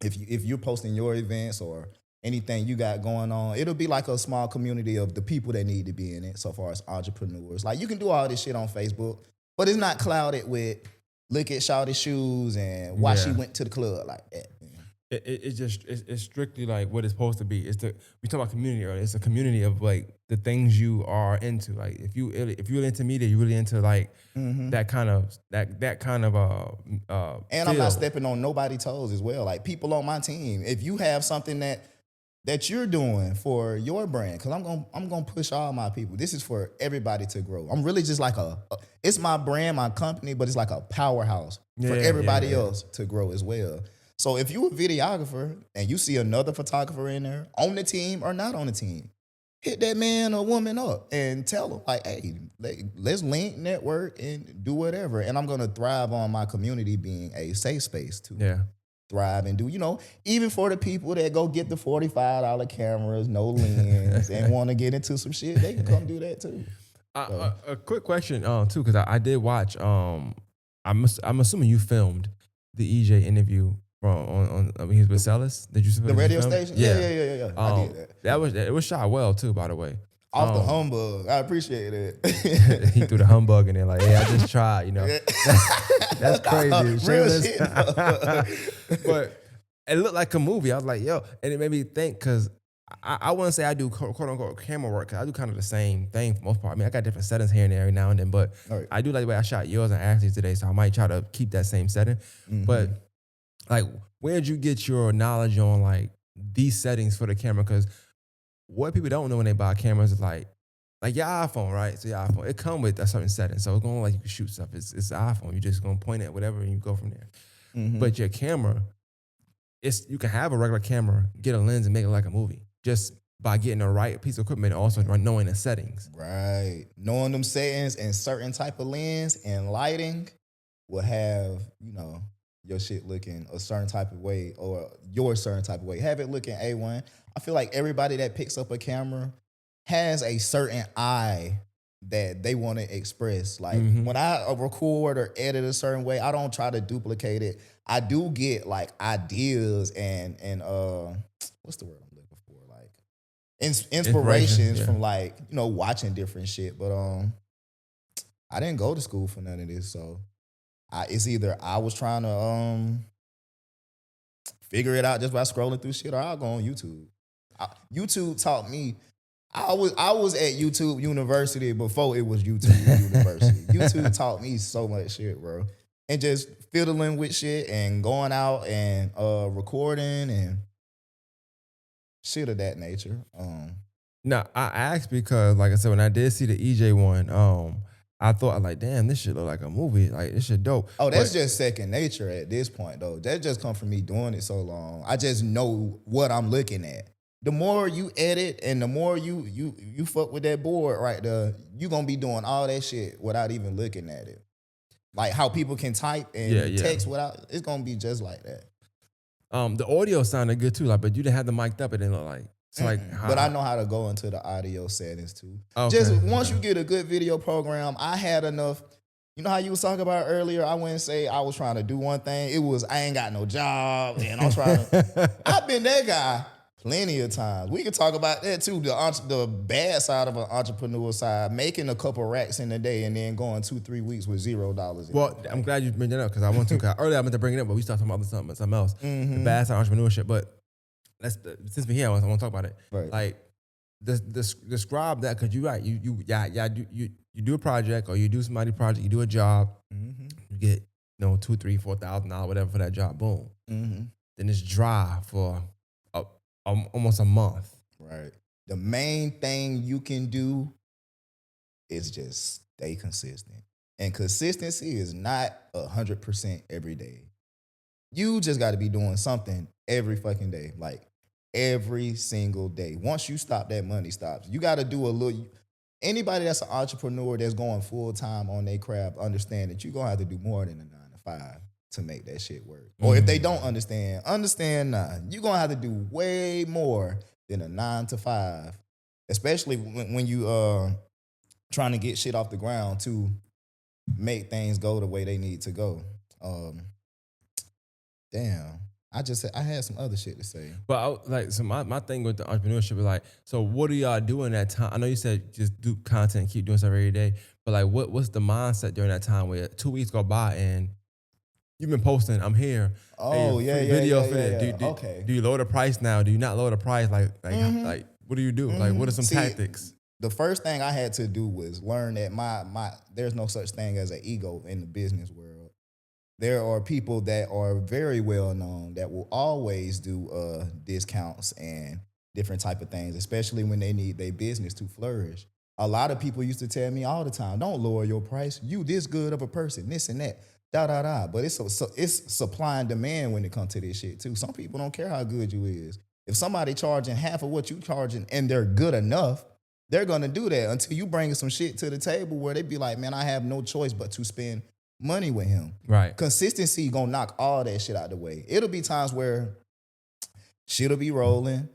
if you're posting your events or anything you got going on, it'll be like a small community of the people that need to be in it so far as entrepreneurs. Like you can do all this shit on Facebook, but it's not clouded with look at Shawty's shoes and why she went to the club like that. It's strictly like what it's supposed to be. We talk about community earlier. It's a community of like the things you are into. Like if you're into media, you're really into like that kind of and field. I'm not stepping on nobody's toes as well. Like people on my team, if you have something that you're doing for your brand, because I'm gonna push all my people. This is for everybody to grow. I'm really just like it's my brand, my company, but it's like a powerhouse for everybody else to grow as well. So if you're a videographer and you see another photographer in there on the team or not on the team, hit that man or woman up and tell them like, hey, let's link, network, and do whatever. And I'm gonna thrive on my community being a safe space to thrive and do, even for the people that go get the $45 cameras, no lens, and want to get into some shit, they can come do that too. A quick question too, because I did watch. I'm assuming you filmed the EJ interview he was with Celis. Did you see the radio station? Yeah. I did that. It was shot well too, by the way. Off the humbug. I appreciate it. He threw the humbug in there like, hey, I just tried, That's crazy. Real shit. But it looked like a movie. I was like, yo, and it made me think because I wouldn't say I do quote unquote camera work, because I do kind of the same thing for the most part. I mean, I got different settings here and there every now and then, but I do like the way I shot yours and Ashley's today, so I might try to keep that same setting. But like, where'd you get your knowledge on like these settings for the camera? Because what people don't know when they buy cameras is like your iPhone, right? So your iPhone, it come with a certain setting. So it's going like you can shoot stuff. It's the iPhone. You're just gonna point at whatever and you go from there. But your camera, you can have a regular camera, get a lens and make it like a movie just by getting the right piece of equipment and also knowing the settings. Right. Knowing them settings and certain type of lens and lighting will have, your shit looking a certain type of way or your certain type of way. Have it looking A1. I feel like everybody that picks up a camera has a certain eye that they want to express. Like when I record or edit a certain way, I don't try to duplicate it. I do get like ideas and what's the word I'm looking for? Like inspirations from like, watching different shit. But I didn't go to school for none of this, so it's either I was trying to figure it out just by scrolling through shit, or I'll go on YouTube. YouTube taught me. I was at YouTube University before it was YouTube University. YouTube taught me so much shit, bro. And just fiddling with shit and going out and recording and shit of that nature. No, I asked because, like I said, when I did see the EJ one, I thought like, damn, this shit look like a movie. Like this shit dope. Oh, that's But just second nature at this point, though. That just come from me doing it so long. I just know what I'm looking at. The more you edit and the more you fuck with that board right there, you gonna be doing all that shit without even looking at it. Like how people can type yeah, and yeah. text without, it's gonna be just like that. The audio sounded good too. Like, but you didn't have the mic'd up. It didn't look like. So like, But I know how to go into the audio settings too. Just Okay, once okay. you get a good video program, I had enough. You know how you was talking about earlier? I wouldn't say I was trying to do one thing. It was I ain't got no job and I'm trying to. I've been that guy plenty of times. We can talk about that too. The bad side of an entrepreneur side, making a couple racks in a day and then going 2-3 weeks with $0. Well, I'm glad you bring that up because I want to. Cause earlier I meant to bring it up, but we started talking about something else. The bad side of entrepreneurship. But let's since we're here, I want to talk about it. Right. Like, describe that because you're right. You do a project or you do somebody's project. You do a job. You get $2,000, $3,000, $4,000, whatever for that job. Boom. Then it's dry for almost a month. Right. The main thing you can do is just stay consistent. And consistency is not 100% every day. You just got to be doing something every fucking day, like every single day. Once you stop, that money stops. You got to do a little. Anybody that's an entrepreneur that's going full time on their craft, understand that you're gonna have to do more than a 9 to 5 to make that shit work. Or if they don't understand, you're gonna have to do way more than a 9 to 5, especially when you trying to get shit off the ground to make things go the way they need to go. Damn. I had some other shit to say. But so my thing with the entrepreneurship is like, so what do y'all do in that time? I know you said just do content, keep doing stuff every day, but like what's the mindset during that time where 2 weeks go by and you've been posting, I'm here. Oh, hey, yeah, free yeah, video yeah, for that. yeah, Do, okay. do you lower the price now? Do you not lower the price? Like what do you do? Like what are some See, tactics? The first thing I had to do was learn that there's no such thing as an ego in the business world. There are people that are very well known that will always do discounts and different type of things, especially when they need their business to flourish. A lot of people used to tell me all the time, don't lower your price. You this good of a person, this and that, da da da. But it's supply and demand when it comes to this shit too. Some people don't care how good you is. If somebody charging half of what you charging and they're good enough, they're gonna do that until you bring some shit to the table where they be like, man, I have no choice but to spend money with him. Right. Consistency gonna knock all that shit out the way. It'll be times where shit'll be rolling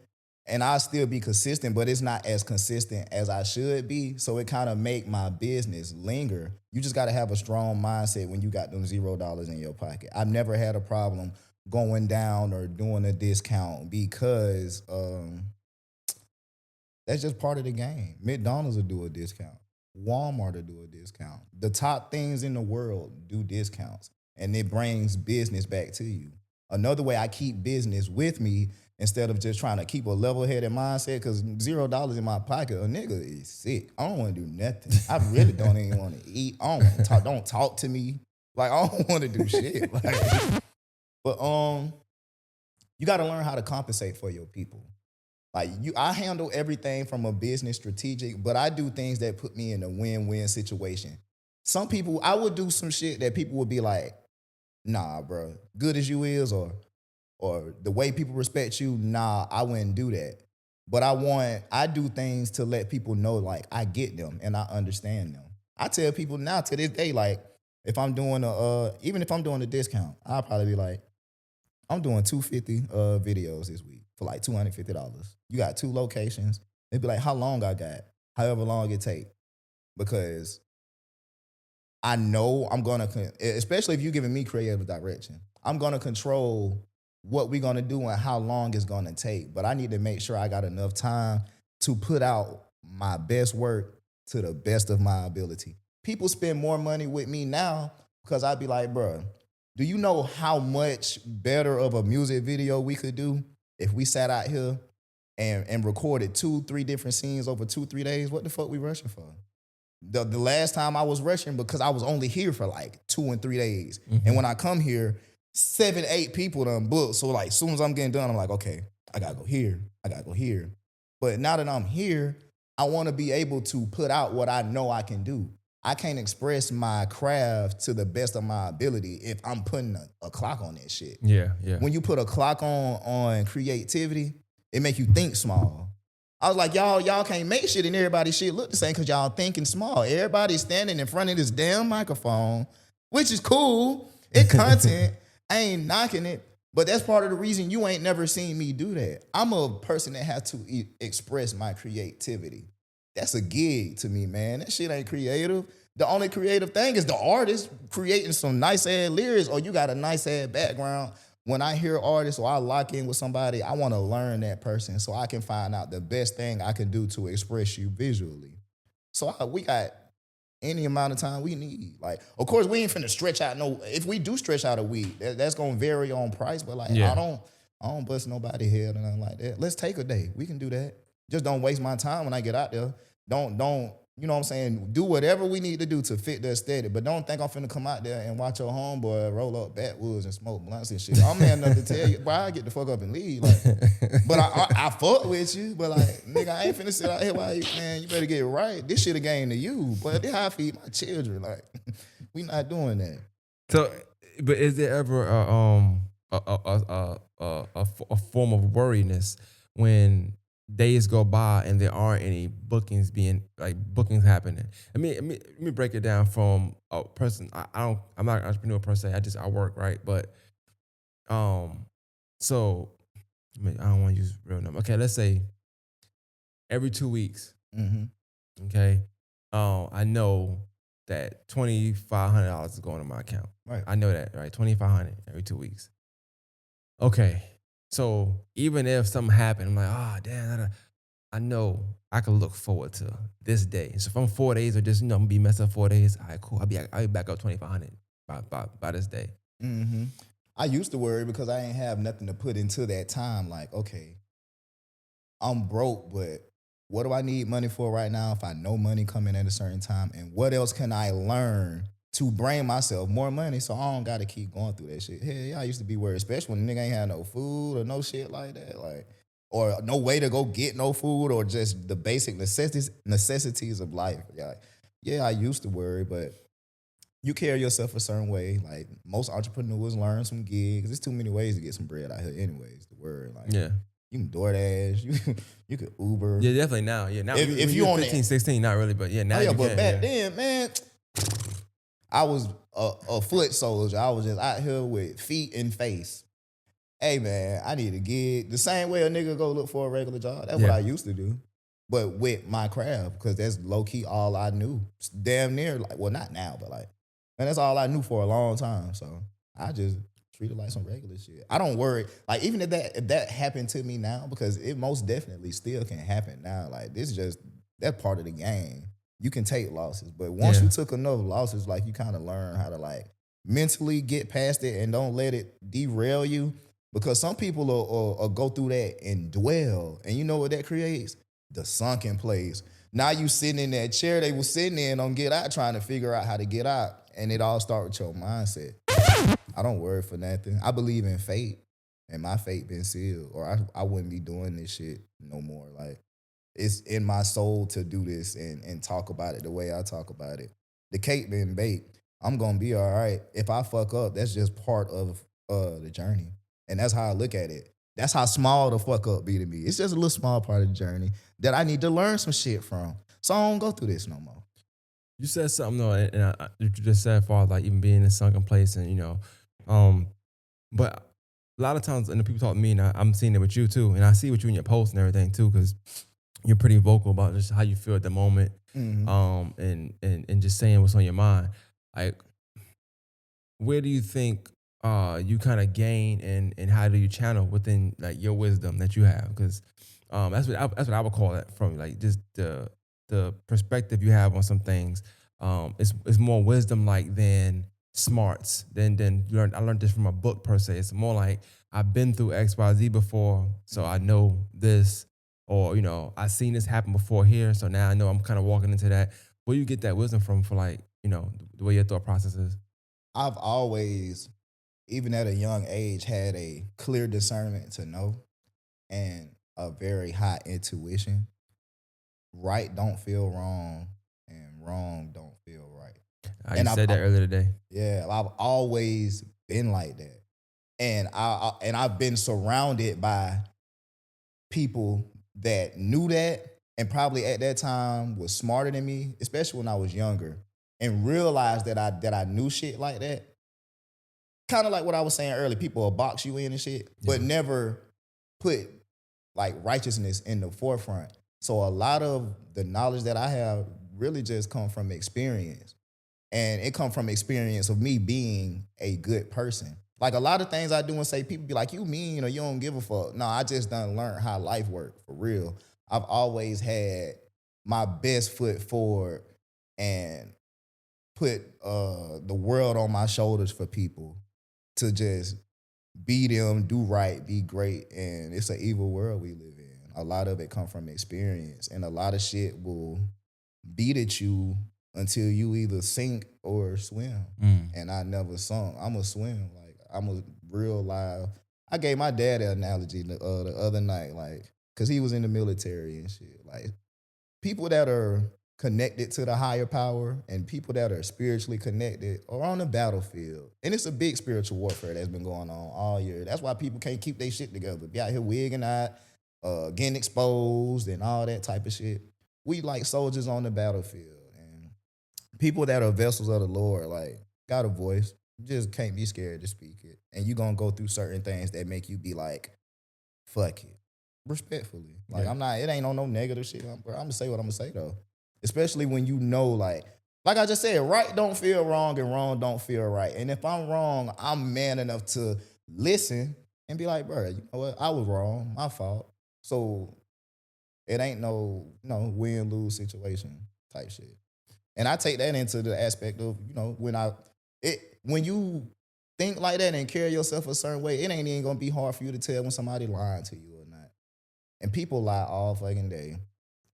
and I'll still be consistent, but it's not as consistent as I should be. So it kind of make my business linger. You just gotta have a strong mindset when you got them $0 in your pocket. I've never had a problem going down or doing a discount because that's just part of the game. McDonald's will do a discount. Walmart will do a discount. The top things in the world do discounts, and it brings business back to you. Another way I keep business with me instead of just trying to keep a level-headed mindset, because $0 in my pocket, a nigga is sick. I don't want to do nothing. I really don't even want to eat. I don't want to talk. Don't talk to me. Like, I don't want to do shit. But you got to learn how to compensate for your people. Like I handle everything from a business strategic, but I do things that put me in a win-win situation. Some people, I would do some shit that people would be like, nah, bro, good as you is, or the way people respect you, nah, I wouldn't do that. But I do things to let people know, like, I get them and I understand them. I tell people now to this day, like, if I'm doing even if I'm doing a discount, I'll probably be like, I'm doing 250 videos this week for like $250. You got 2 locations. They'd be like, how long I got? However long it take. Because I know I'm going to, especially if you're giving me creative direction, I'm going to control what we're going to do and how long it's going to take. But I need to make sure I got enough time to put out my best work to the best of my ability. People spend more money with me now because I'd be like, bro, do you know how much better of a music video we could do if we sat out here and recorded 2-3 different scenes over 2-3 days? What the fuck we rushing for? The last time I was rushing because I was only here for like 2 and 3 days. Mm-hmm. And when I come here, 7-8 people done booked. So like as soon as I'm getting done, I'm like, okay, I gotta go here. I gotta go here. But now that I'm here, I want to be able to put out what I know I can do. I can't express my craft to the best of my ability if I'm putting a clock on that shit. Yeah, yeah. When you put a clock on creativity, it make you think small. I was like, y'all can't make shit and everybody's shit look the same because y'all thinking small. Everybody's standing in front of this damn microphone, which is cool. It content. I ain't knocking it. But that's part of the reason you ain't never seen me do that. I'm a person that has to express my creativity. That's a gig to me, man. That shit ain't creative. The only creative thing is the artist creating some nice ass lyrics or you got a nice ass background. When I hear artists or I lock in with somebody, I want to learn that person so I can find out the best thing I can do to express you visually. So we got any amount of time we need. Like, of course, we ain't finna stretch out no. If we do stretch out a week, that's gonna vary on price. But like, Yeah. I don't bust nobody head or nothing like that. Let's take a day. We can do that. Just don't waste my time when I get out there. Don't. You know what I'm saying? Do whatever we need to do to fit the aesthetic, but don't think I'm finna come out there and watch your homeboy roll up backwoods and smoke blunts and shit. I'm man enough to tell you, bro, I get the fuck up and leave. Like, but I fuck with you, but like, nigga, I ain't finna sit out here while you, man, you better get it right. This shit a game to you, but this how I feed my children. Like, we not doing that. So, but is there ever a form of worriness when days go by and there aren't any bookings happening? Let me break it down from a person. I'm not an entrepreneur per se. I work, right, but so I don't want to use real number. Okay, let's say every 2 weeks. Mm-hmm. Okay, I know that $2,500 is going to my account. Right. I know that, right? 2,500 every 2 weeks. Okay, so even if something happened, I'm like, oh damn, I know I can look forward to this day. So if I'm 4 days or just I'm gonna be messed up 4 days, all right, cool. I'll be back up 2,500 by this day. Mm-hmm. I used to worry because I ain't have nothing to put into that time. Like, okay, I'm broke, but what do I need money for right now if I know money coming at a certain time? And what else can I learn to bring myself more money so I don't gotta keep going through that shit? Hell yeah, I used to be worried, especially when the nigga ain't had no food or no shit like that. Like, or no way to go get no food or just the basic necessities of life. Yeah, I used to worry, but you carry yourself a certain way. Like most entrepreneurs learn some gigs. There's too many ways to get some bread out here anyways, the word. Like Yeah. you can DoorDash, you can Uber. Yeah, definitely now. Yeah, now If when you you're on 15, that, 16, not really, but yeah, now oh yeah, you but can. back Yeah. then, man, I was a foot soldier. I was just out here with feet and face. Hey man, I need a gig. The same way a nigga go look for a regular job. That's what Yeah. I used to do. But with my craft, because that's low key all I knew. Damn near like, well, not now, but like, man, that's all I knew for a long time. So I just treat it like some regular shit. I don't worry. Like even if that happened to me now, because it most definitely still can happen now. Like this is just that part of the game. You can take losses, but once Yeah. you took enough losses, like you kind of learn how to like mentally get past it and don't let it derail you. Because some people will go through that and dwell, and you know what that creates? The sunken place. Now you sitting in that chair they was sitting in on Get Out, trying to figure out how to get out, and it all starts with your mindset. I don't worry for nothing. I believe in fate, and my fate been sealed, or I wouldn't be doing this shit no more. Like it's in my soul to do this and talk about it the way I talk about it. The cake been baked. I'm gonna be all right. If I fuck up, that's just part of the journey, and that's how I look at it. That's how small the fuck up be to me. It's just a little small part of the journey that I need to learn some shit from, so I don't go through this no more. You said something though, and you just said far as like even being in a sunken place, and um, but a lot of times, and the people talk to me, and I'm seeing it with you too, and I see what you in your posts and everything too, because you're pretty vocal about just how you feel at the moment, Mm-hmm. and just saying what's on your mind. Like, where do you think you kind of gain and how do you channel within like your wisdom that you have? Because that's what I would call it from like just the perspective you have on some things. It's more wisdom like than smarts. Than you learn. I learned this from a book per se. It's more like I've been through XYZ before, so I know this, or I've seen this happen before here, so now I know I'm kind of walking into that. Where you get that wisdom from for like the way your thought process is? I've always, even at a young age, had a clear discernment to know. And a very high intuition. Right don't feel wrong, and wrong don't feel right. You And said that earlier today. yeah, I've always been like that, and I've been surrounded by people that knew that, and probably at that time was smarter than me, especially when I was younger, and realized that I knew shit like that. Kind of like what I was saying earlier, people will box you in and shit, Yeah. but never put like righteousness in the forefront. So a lot of the knowledge that I have really just come from experience. And it come from experience of me being a good person. Like a lot of things I do and say, people be like, you mean or you don't give a fuck. No, I just done learned how life work for real. I've always had my best foot forward and put the world on my shoulders for people to just be them, do right, be great. And it's an evil world we live in. A lot of it come from experience, and a lot of shit will beat at you until you either sink or swim. Mm. And I never sunk. I'm a swim. Like I'm a real live. I gave my dad an analogy the other night, like, cause he was in the military and shit. Like people that are connected to the higher power and people that are spiritually connected are on the battlefield. And it's a big spiritual warfare that's been going on all year. That's why people can't keep their shit together. Be out here wigging out, getting exposed and all that type of shit. We like soldiers on the battlefield. And people that are vessels of the Lord, like, got a voice. You just can't be scared to speak it. And you're gonna go through certain things that make you be like, fuck it. Respectfully. Like Yeah. I'm not, it ain't on no negative shit. I'm gonna say what I'm gonna say though. Especially when you know, like I just said, right don't feel wrong and wrong don't feel right. And if I'm wrong, I'm man enough to listen and be like, bro, you know what? I was wrong, my fault. So it ain't no win lose situation type shit. And I take that into the aspect of, when you think like that and carry yourself a certain way, it ain't even gonna be hard for you to tell when somebody lying to you or not. And people lie all fucking day.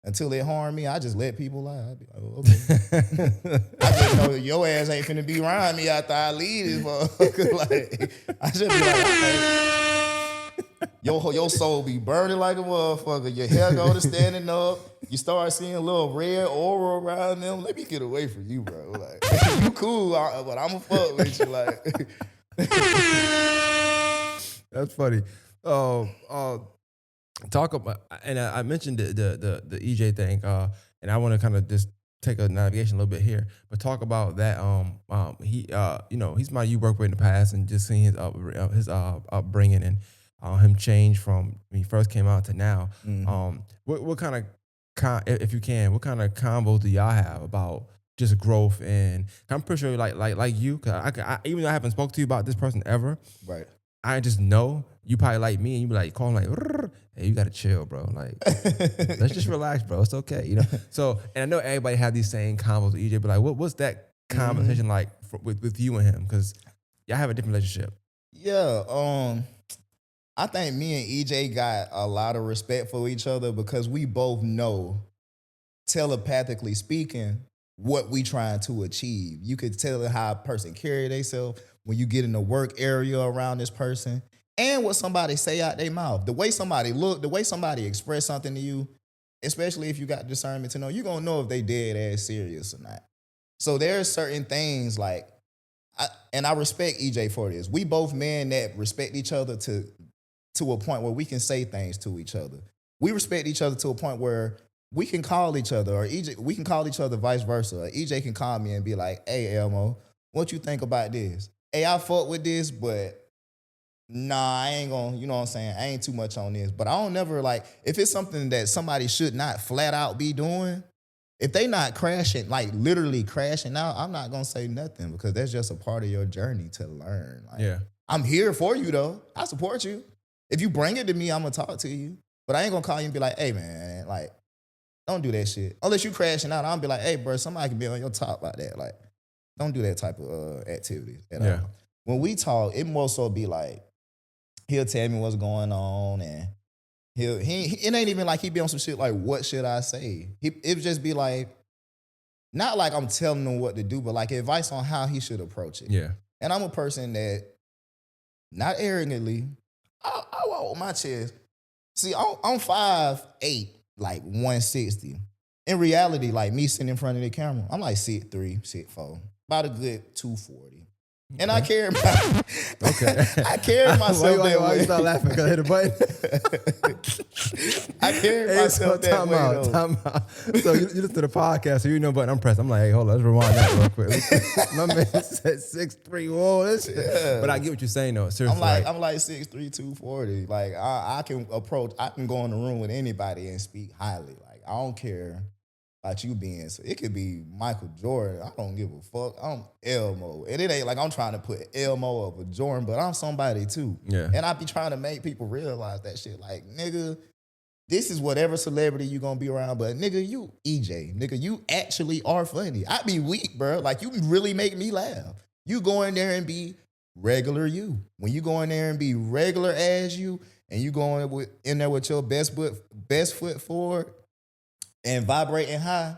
Until they harm me, I just let people lie. I be like, oh, okay. I just know that your ass ain't finna be around me after I leave this motherfucker. Like, I just be like, okay. Your soul be burning like a motherfucker. Your hair go to standing up. You start seeing a little red aura around them. Let me get away from you, bro. Like, you cool, but I'ma fuck with you. Like, That's funny. Talk about, and I mentioned the EJ thing, and I want to kind of just take a navigation a little bit here, but talk about that. He's somebody you worked with in the past, and just seeing his upbringing and him change from when he first came out to now. What kind of if you can, what kind of combos do y'all have about just growth? And I'm pretty sure like you, cause even though I haven't spoke to you about this person ever, right. I just know you probably like me, and you be like, call him like, "Rrr, hey, you gotta chill, bro. Like, let's just relax, bro. It's okay, you know." So, and I know everybody have these same combos with EJ, but like, what's that conversation like with you and him? Because y'all have a different relationship. Yeah, I think me and EJ got a lot of respect for each other because we both know, telepathically speaking, what we trying to achieve. You could tell how a person carry themselves when you get in the work area around this person, and what somebody say out their mouth. The way somebody look, the way somebody express something to you, especially if you got discernment to know, you're gonna know if they dead ass serious or not. So there's certain things like, and I respect EJ for this. We both men that respect each other to a point where we can say things to each other. We respect each other to a point where we can call each other, or EJ, we can call each other vice versa. Or EJ can call me and be like, "Hey, Elmo, what you think about this? Hey, I fuck with this, but nah, I ain't gonna, you know what I'm saying? I ain't too much on this." But I don't never like, if it's something that somebody should not flat out be doing, if they not crashing, like literally crashing out, I'm not gonna say nothing because that's just a part of your journey to learn. Like, Yeah. I'm here for you though. I support you. If you bring it to me, I'm gonna talk to you. But I ain't gonna call you and be like, "Hey man, like, don't do that shit." Unless you crashing out, I'll be like, "Hey bro, somebody can be on your top about that." Like, don't do that type of activities at Yeah. all. When we talk, it more so be like, he'll tell me what's going on, and it ain't even like he be on some shit like, what should I say? It would just be like, not like I'm telling him what to do, but like advice on how he should approach it. Yeah. And I'm a person that, not arrogantly, I walk with my chest. See, I'm 5'8", like 160. In reality, like me sitting in front of the camera, I'm like 6'3", 6'4", about a good 240. And I Okay. carry Okay. I carry myself that Why you way. start laughing? Because I hit a button. I carry Hey, so myself that time way out, though. time out. So you listen to the podcast, so you know button I'm pressed. I'm like, hey, hold on, let's rewind that real quick. My man said 6'3". Whoa, but I get what you're saying though. Seriously, like, I'm like 6'3", 240. Like I can approach, I can go in the room with anybody and speak highly. Like I don't care about you being, so it could be Michael Jordan. I don't give a fuck. I'm Elmo. And it ain't like I'm trying to put Elmo over Jordan, but I'm somebody too. yeah, And I be trying to make people realize that shit. Like, nigga, this is whatever celebrity you gonna be around, but nigga, you EJ. Nigga, you actually are funny. I be weak, bro. Like, you really make me laugh. You go in there and be regular you. When you go in there and be regular as you, and you go in there with your best foot forward, and vibrating high,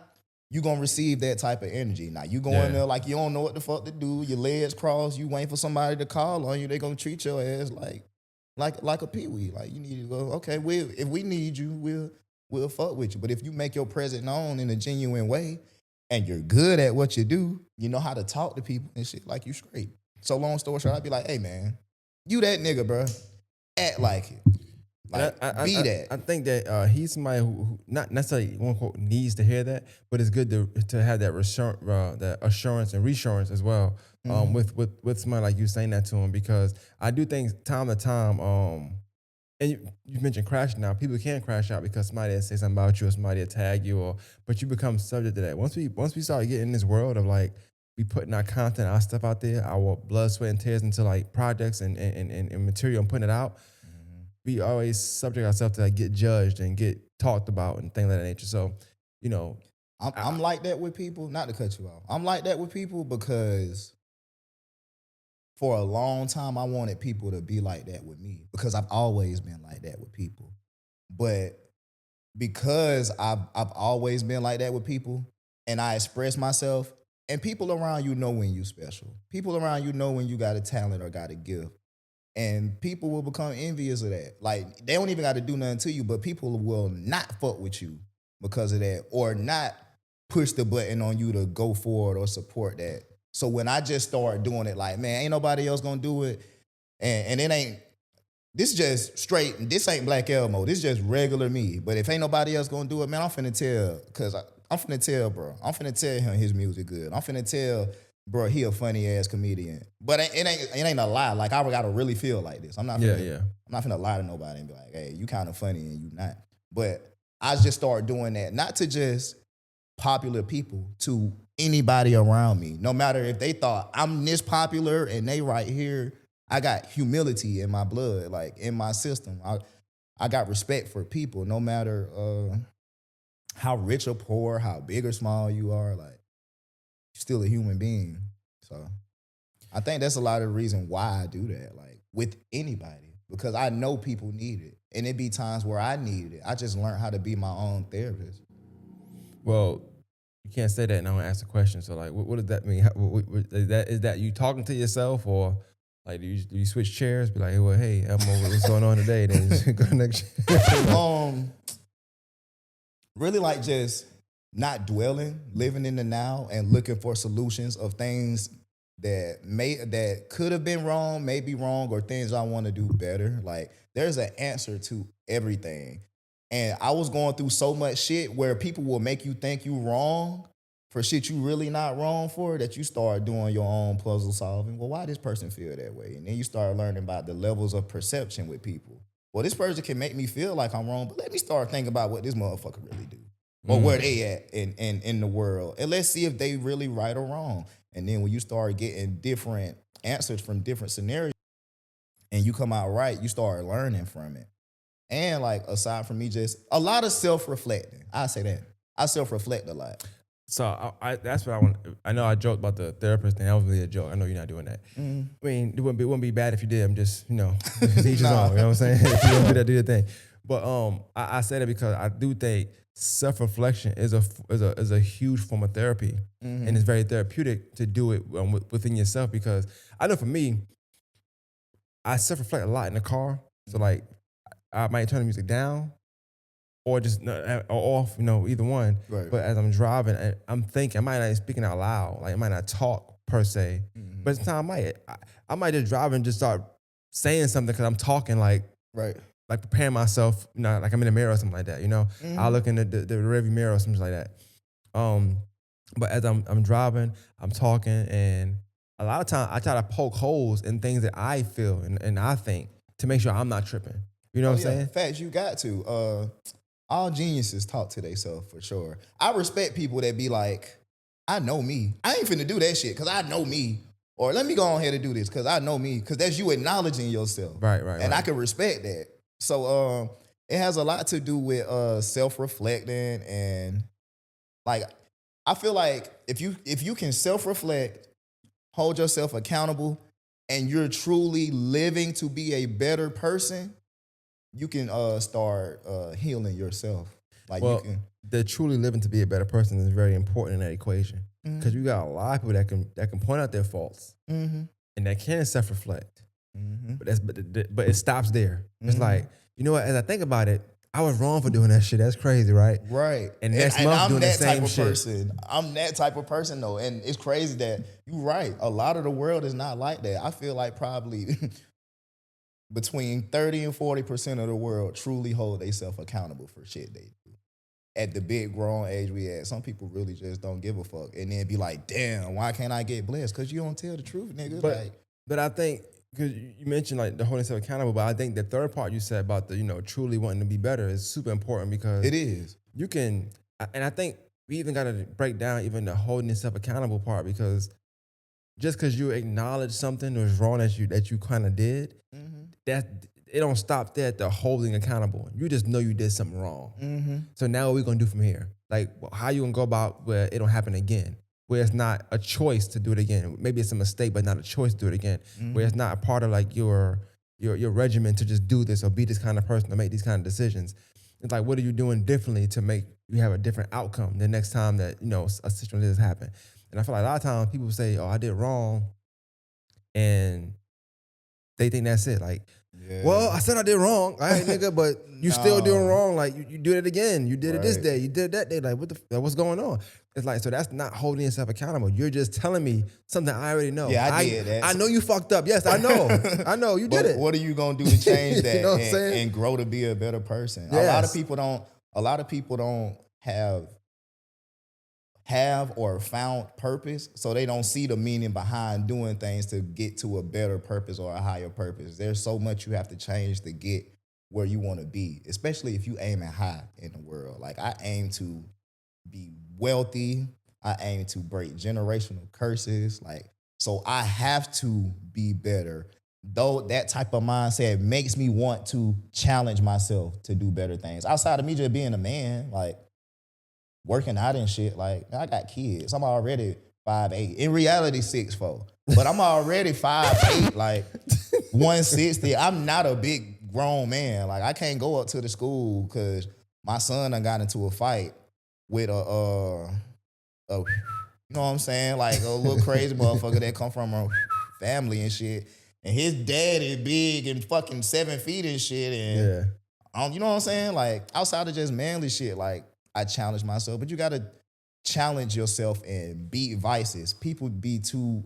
you gonna receive that type of energy. Now you go in yeah. there like you don't know what the fuck to do, your legs crossed, you waiting for somebody to call on you, they gonna treat your ass like a peewee. Like you need to go, okay, if we need you, we'll fuck with you. But if you make your presence known in a genuine way and you're good at what you do, you know how to talk to people and shit, like you straight. So long story short, I'd be like, hey man, you that nigga, bro. Act like it. And Like, be that. I think that he's somebody who not necessarily one quote needs to hear that, but it's good to have that assurance and reassurance as well. With somebody like you saying that to him, because I do think time to time, and you mentioned crashing out. People can crash out because somebody will say something about you or somebody will tag you, or but you become subject to that. Once we start getting in this world of like we putting our content, our stuff out there, our blood, sweat, and tears into like projects and material and putting it out, we always subject ourselves to like get judged and get talked about and things like that nature. So, you know, I'm like that with people, not to cut you off. I'm like that with people because for a long time I wanted people to be like that with me because I've always been like that with people. But because I've always been like that with people and I express myself and people around you know when you special. People around you know when you got a talent or got a gift. And people will become envious of that. Like they don't even got to do nothing to you, but people will not fuck with you because of that, or not push the button on you to go forward or support that. So when I just start doing it, like man, ain't nobody else gonna do it, and it ain't. This just straight. This ain't Black Elmo. This just regular me. But if ain't nobody else gonna do it, man, I'm finna tell. Cause I'm finna tell, bro. I'm finna tell him his music good. I'm finna tell, bro, he a funny ass comedian. But it ain't a lie. Like I gotta really feel like this. yeah, yeah. I'm not finna lie to nobody and be like, hey, you kind of funny and you not. But I just start doing that, not to just popular people, to anybody around me. No matter if they thought I'm this popular and they right here, I got humility in my blood, like in my system. I got respect for people, no matter how rich or poor, how big or small you are. Like, you're still a human being. So I think that's a lot of the reason why I do that, like with anybody, because I know people need it. And it be times where I needed it. I just learned how to be my own therapist. Well, you can't say that and I don't ask a question. So like, what does that mean? Is that you talking to yourself, or like do you switch chairs? Be like, hey, well, hey, Elmo, what's going on today? Then just go next. Um, really like just not dwelling, living in the now and looking for solutions of things that could have been wrong, may be wrong, or things I want to do better. Like there's an answer to everything. And I was going through so much shit where people will make you think you wrong for shit you really not wrong for, that you start doing your own puzzle solving. Well, why this person feel that way? And then you start learning about the levels of perception with people. Well, this person can make me feel like I'm wrong, but let me start thinking about what this motherfucker really do, or where they at in the world, and let's see if they really right or wrong. And then when you start getting different answers from different scenarios, and you come out right, you start learning from it. And like aside from me, just a lot of self reflecting. I say that I self reflect a lot. So that's what I want. I know I joked about the therapist thing. That was really a joke. I know you're not doing that. I mean, it wouldn't be bad if you did. I'm just, each his Nah. own. You know what I'm saying? If you don't do that, do your thing. But I say that because I do think self-reflection is a huge form of therapy, and it's very therapeutic to do it within yourself. Because I know for me, I self-reflect a lot in the car. So like I might turn the music down or just or off, either one. Right. But as I'm driving, I'm thinking, I might not be speaking out loud, like I might not talk per se, but Mm-hmm. it's time I might just drive and just start saying something because I'm talking Right. like preparing myself, like I'm in a mirror or something like that. I'll Mm-hmm. look in the rearview mirror or something like that. Um, but as I'm driving, I'm talking, and a lot of times I try to poke holes in things that I feel and I think to make sure I'm not tripping. You know Oh what I'm yeah, saying? facts. You got to. All geniuses talk to themselves for sure. I respect people that be like, I know me. I ain't finna do that shit because I know me. Or let me go on here to do this because I know me. Because that's you acknowledging yourself. Right, right, And I right. can respect that. So it has a lot to do with self-reflecting and like I feel like if you can self-reflect, hold yourself accountable, and you're truly living to be a better person, you can start healing yourself. Like you Well, can. the truly living to be a better person is very important in that equation because Mm-hmm. you got a lot of people that can point out their faults Mm-hmm. and that can self-reflect. Mm-hmm. But it stops there. It's Mm-hmm. like, you know what? As I think about it, I was wrong for doing that shit. That's crazy, right? Right. And And next and month I'm doing the that type same of shit. person. I'm that type of person though. And it's crazy that you're right. A lot of the world is not like that. I feel like probably between 30 and 40% of the world truly hold themselves accountable for shit they do. At the big grown age we at, some people really just don't give a fuck. And then be like, damn, why can't I get blessed? Cause you don't tell the truth, nigga. But Like, but I think because you mentioned like the holding self accountable, but I think the third part you said about the truly wanting to be better is super important because it is. you can, and I think we even got to break down even the holding yourself accountable part because just because you acknowledge something was wrong that you kind of did, Mm-hmm. that it don't stop there at the holding accountable. You just know you did something wrong. Mm-hmm. So now what we gonna do from here? Like, how you gonna go about where it don't happen again? Where it's not a choice to do it again. Maybe it's a mistake, but not a choice to do it again. Where Mm-hmm. it's not a part of like your regimen to just do this or be this kind of person to make these kind of decisions. It's like, what are you doing differently to make you have a different outcome the next time that a situation like this happen? And I feel like a lot of times people say, "Oh, I did wrong," and they think that's it. Like, well, Yeah. I said I did wrong. All right, nigga, but you still doing No. wrong. Like you did it again. You did it this Right. day. You did it that day. Like what's going on? It's like, so that's not holding yourself accountable. You're just telling me something I already know. Yeah, I I did that. I know you fucked up. Yes, I know. I know you did But it. what are you gonna do to change You know that what I'm saying? and grow to be a better person? A lot of Yes. people don't. A lot of people don't have or found purpose, so they don't see the meaning behind doing things to get to a better purpose or a higher purpose. There's so much you have to change to get where you want to be, especially if you aiming high in the world. Like I aim to be wealthy. I aim to break generational curses. Like, so I have to be better. Though that type of mindset makes me want to challenge myself to do better things. Outside of me just being a man, like working out and shit, like I got kids. I'm already 5'8". In reality, 6'4". But I'm already 5'8", like 160. I'm not a big grown man. Like I can't go up to the school because my son done got into a fight with you know what I'm saying? Like a little crazy motherfucker that come from a family and shit. And his dad is big and fucking 7 feet and shit. And Yeah. you know what I'm saying? Like outside of just manly shit, like I challenge myself, but you gotta challenge yourself and beat vices. People be too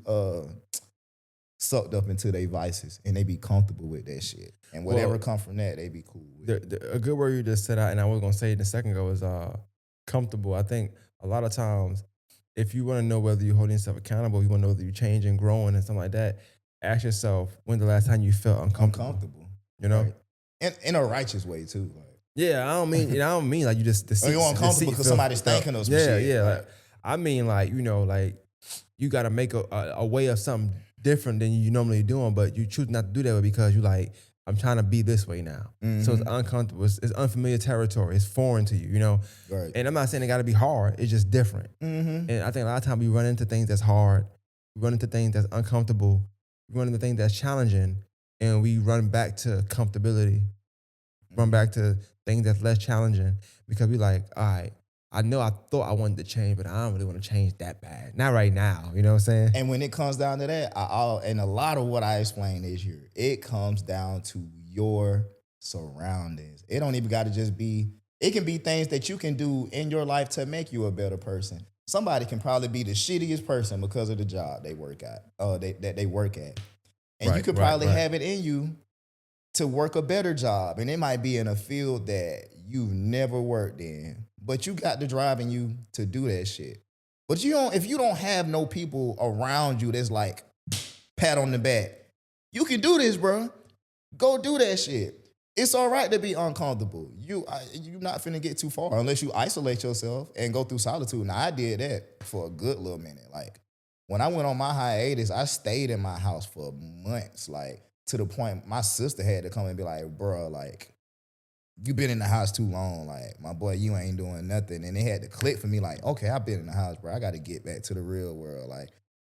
sucked up into their vices and they be comfortable with that shit. And whatever Well, come from that, they be cool with. a good word you just said out, and I was gonna say it a second ago is comfortable. I think a lot of times, if you want to know whether you're holding yourself accountable, you want to know whether you're changing, growing, and something like that. Ask yourself when the last time you felt uncomfortable. Uncomfortable. You know? Right. And in a righteous way too. Like, Yeah, I don't mean like you just or you uncomfortable because somebody's thinking of some Yeah, shit. yeah. Like, Like, I mean like like you got to make a way of something different than you normally doing, but you choose not to do that way because you like I'm trying to be this way now. So it's mm-hmm. uncomfortable. It's unfamiliar territory. It's foreign to you, you know. Right. And I'm not saying it got to be hard. It's just different. Mm-hmm. And I think a lot of times we run into things that's hard, we run into things that's uncomfortable, we run into things that's challenging, and we run back to comfortability, run Mm-hmm. back to things that's less challenging because we like, all right, I know I thought I wanted to change, but I don't really want to change that bad. Not right now. You know what I'm saying? And when it comes down to that, and a lot of what I explained this year, it comes down to yourself. surroundings. It don't even got to just be. It can be things that you can do in your life to make you a better person. Somebody can probably be the shittiest person because of the job they work at, that they work at, and you Right, could right, probably right. have it in you to work a better job, and it might be in a field that you've never worked in, but you got the drive in you to do that shit. But you don't. If you don't have no people around you that's like pat on the back, you can do this, bro. Go do that shit. It's all right to be uncomfortable. You not finna get too far unless you isolate yourself and go through solitude. Now I did that for a good little minute. Like when I went on my hiatus, I stayed in my house for months. Like to the point my sister had to come and be like, bro, like you been in the house too long. Like my boy, you ain't doing nothing. And it had to click for me. Like, okay, I've been in the house, bro. I got to get back to the real world. Like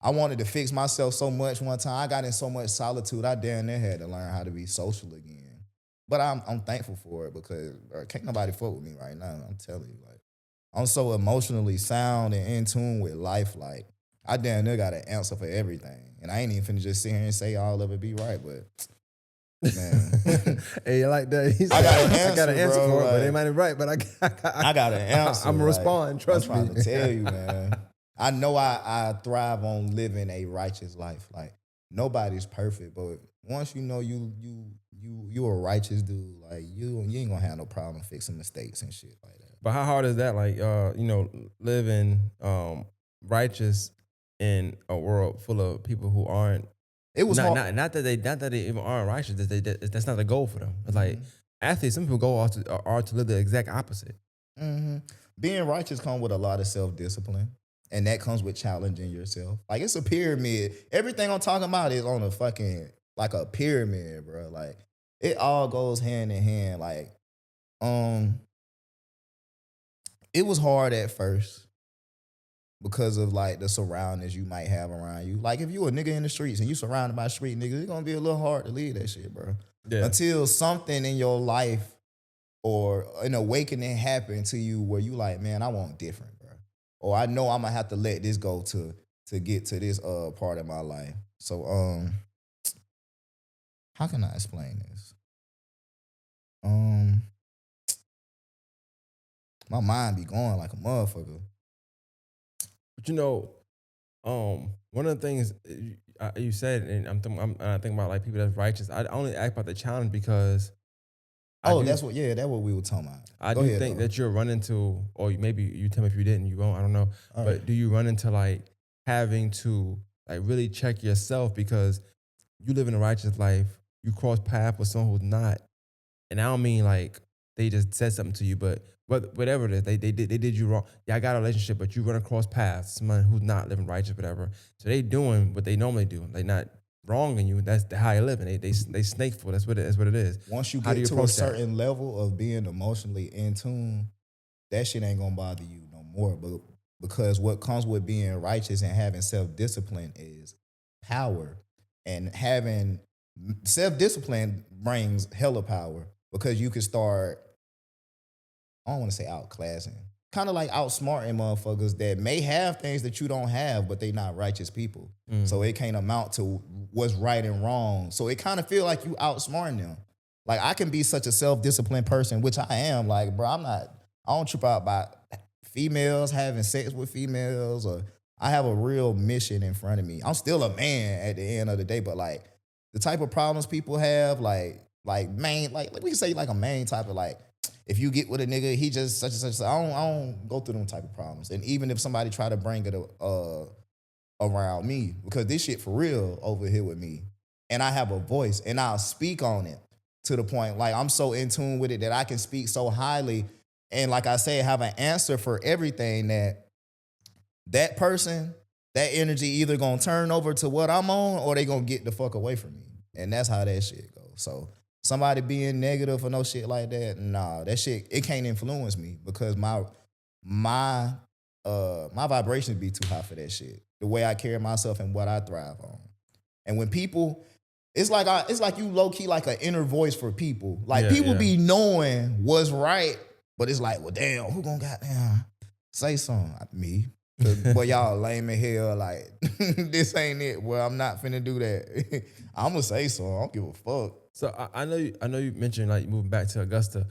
I wanted to fix myself so much one time. I got in so much solitude. I damn near had to learn how to be social again. But I'm thankful for it because bro, can't nobody fuck with me right now. I'm telling you, like I'm so emotionally sound and in tune with life. Like I damn near got an answer for everything, and I ain't even finna just sit here and say all of it be right. But man, Hey, you like that? He I said, got an I got an answer, answer bro. for it, but it Like, might be right. But I got an answer. I'm gonna Like, respond. Trust I'm me. trying to tell you, man. I know I thrive on living a righteous life. Like nobody's perfect, but once you know you a righteous dude, like you ain't gonna have no problem fixing mistakes and shit like that. But how hard is that? Like, living righteous in a world full of people who aren't It was hard. not that they even aren't righteous. That's not the goal for them. It's like Mhm. athletes. Some people go are to live the exact opposite. Mhm. Being righteous comes with a lot of self discipline, and that comes with challenging yourself. Like it's a pyramid. Everything I'm talking about is on a fucking like a pyramid, bro. Like it all goes hand in hand. Like um, it was hard at first because of like the surroundings you might have around you. Like if you a nigga in the streets and you surrounded by street niggas, it's gonna be a little hard to leave that shit, bro. Yeah. Until something in your life or an awakening happened to you where you like, man, I want different, bro. Or I know I'm gonna have to let this go to get to this part of my life. So how can I explain this? Um my mind be going like a motherfucker. But one of the things you said, and I think about like people that's righteous. I only ask about the challenge because I Oh, do that's what we were talking about. I Go do ahead think though. that you're running to, or maybe you tell me if you didn't, you won't. I don't know. All right. But do you run into like having to like really check yourself because you live in a righteous life, you cross path with someone who's not, and I don't mean like they just said something to you, but whatever it is, they did you wrong. Yeah, I got a relationship, but you run across paths, someone who's not living righteous, whatever. So they doing what they normally do. They not wronging you. That's how they live, and they snakeful. That's what it is. Once you How do get you to a approach that? certain level of being emotionally in tune, that shit ain't gonna bother you no more. But because what comes with being righteous and having self discipline is power, and having self discipline brings hella power because you can start. I don't want to say outclassing, kind of like outsmarting motherfuckers that may have things that you don't have, but they not righteous people. Mm. So it can't amount to what's right and wrong. So it kind of feel like you outsmarting them. Like I can be such a self-disciplined person, which I am. Like, bro, I don't trip out about females having sex with females, or I have a real mission in front of me. I'm still a man at the end of the day, but like the type of problems people have, like main, like we can say like a main type of like if you get with a nigga, he just such and such. I don't go through them type of problems. And even if somebody try to bring it around me, because this shit for real over here with me, and I have a voice, and I'll speak on it to the point like I'm so in tune with it that I can speak so highly, and like I say, have an answer for everything that person, that energy either gonna turn over to what I'm on, or they gonna get the fuck away from me, and that's how that shit goes. So somebody being negative or no shit like that, nah, that shit it can't influence me because my my vibrations be too high for that shit. The way I carry myself and what I thrive on. And when people, it's like you low key like an inner voice for people. Like Yeah, people yeah. be knowing what's right, but it's like, well, damn, who gonna goddamn say something? Me. Cause boy, y'all lame as hell. Like this ain't it. Well, I'm not finna do that. I'ma say so. I don't give a fuck. So I know you mentioned like moving back to Augusta.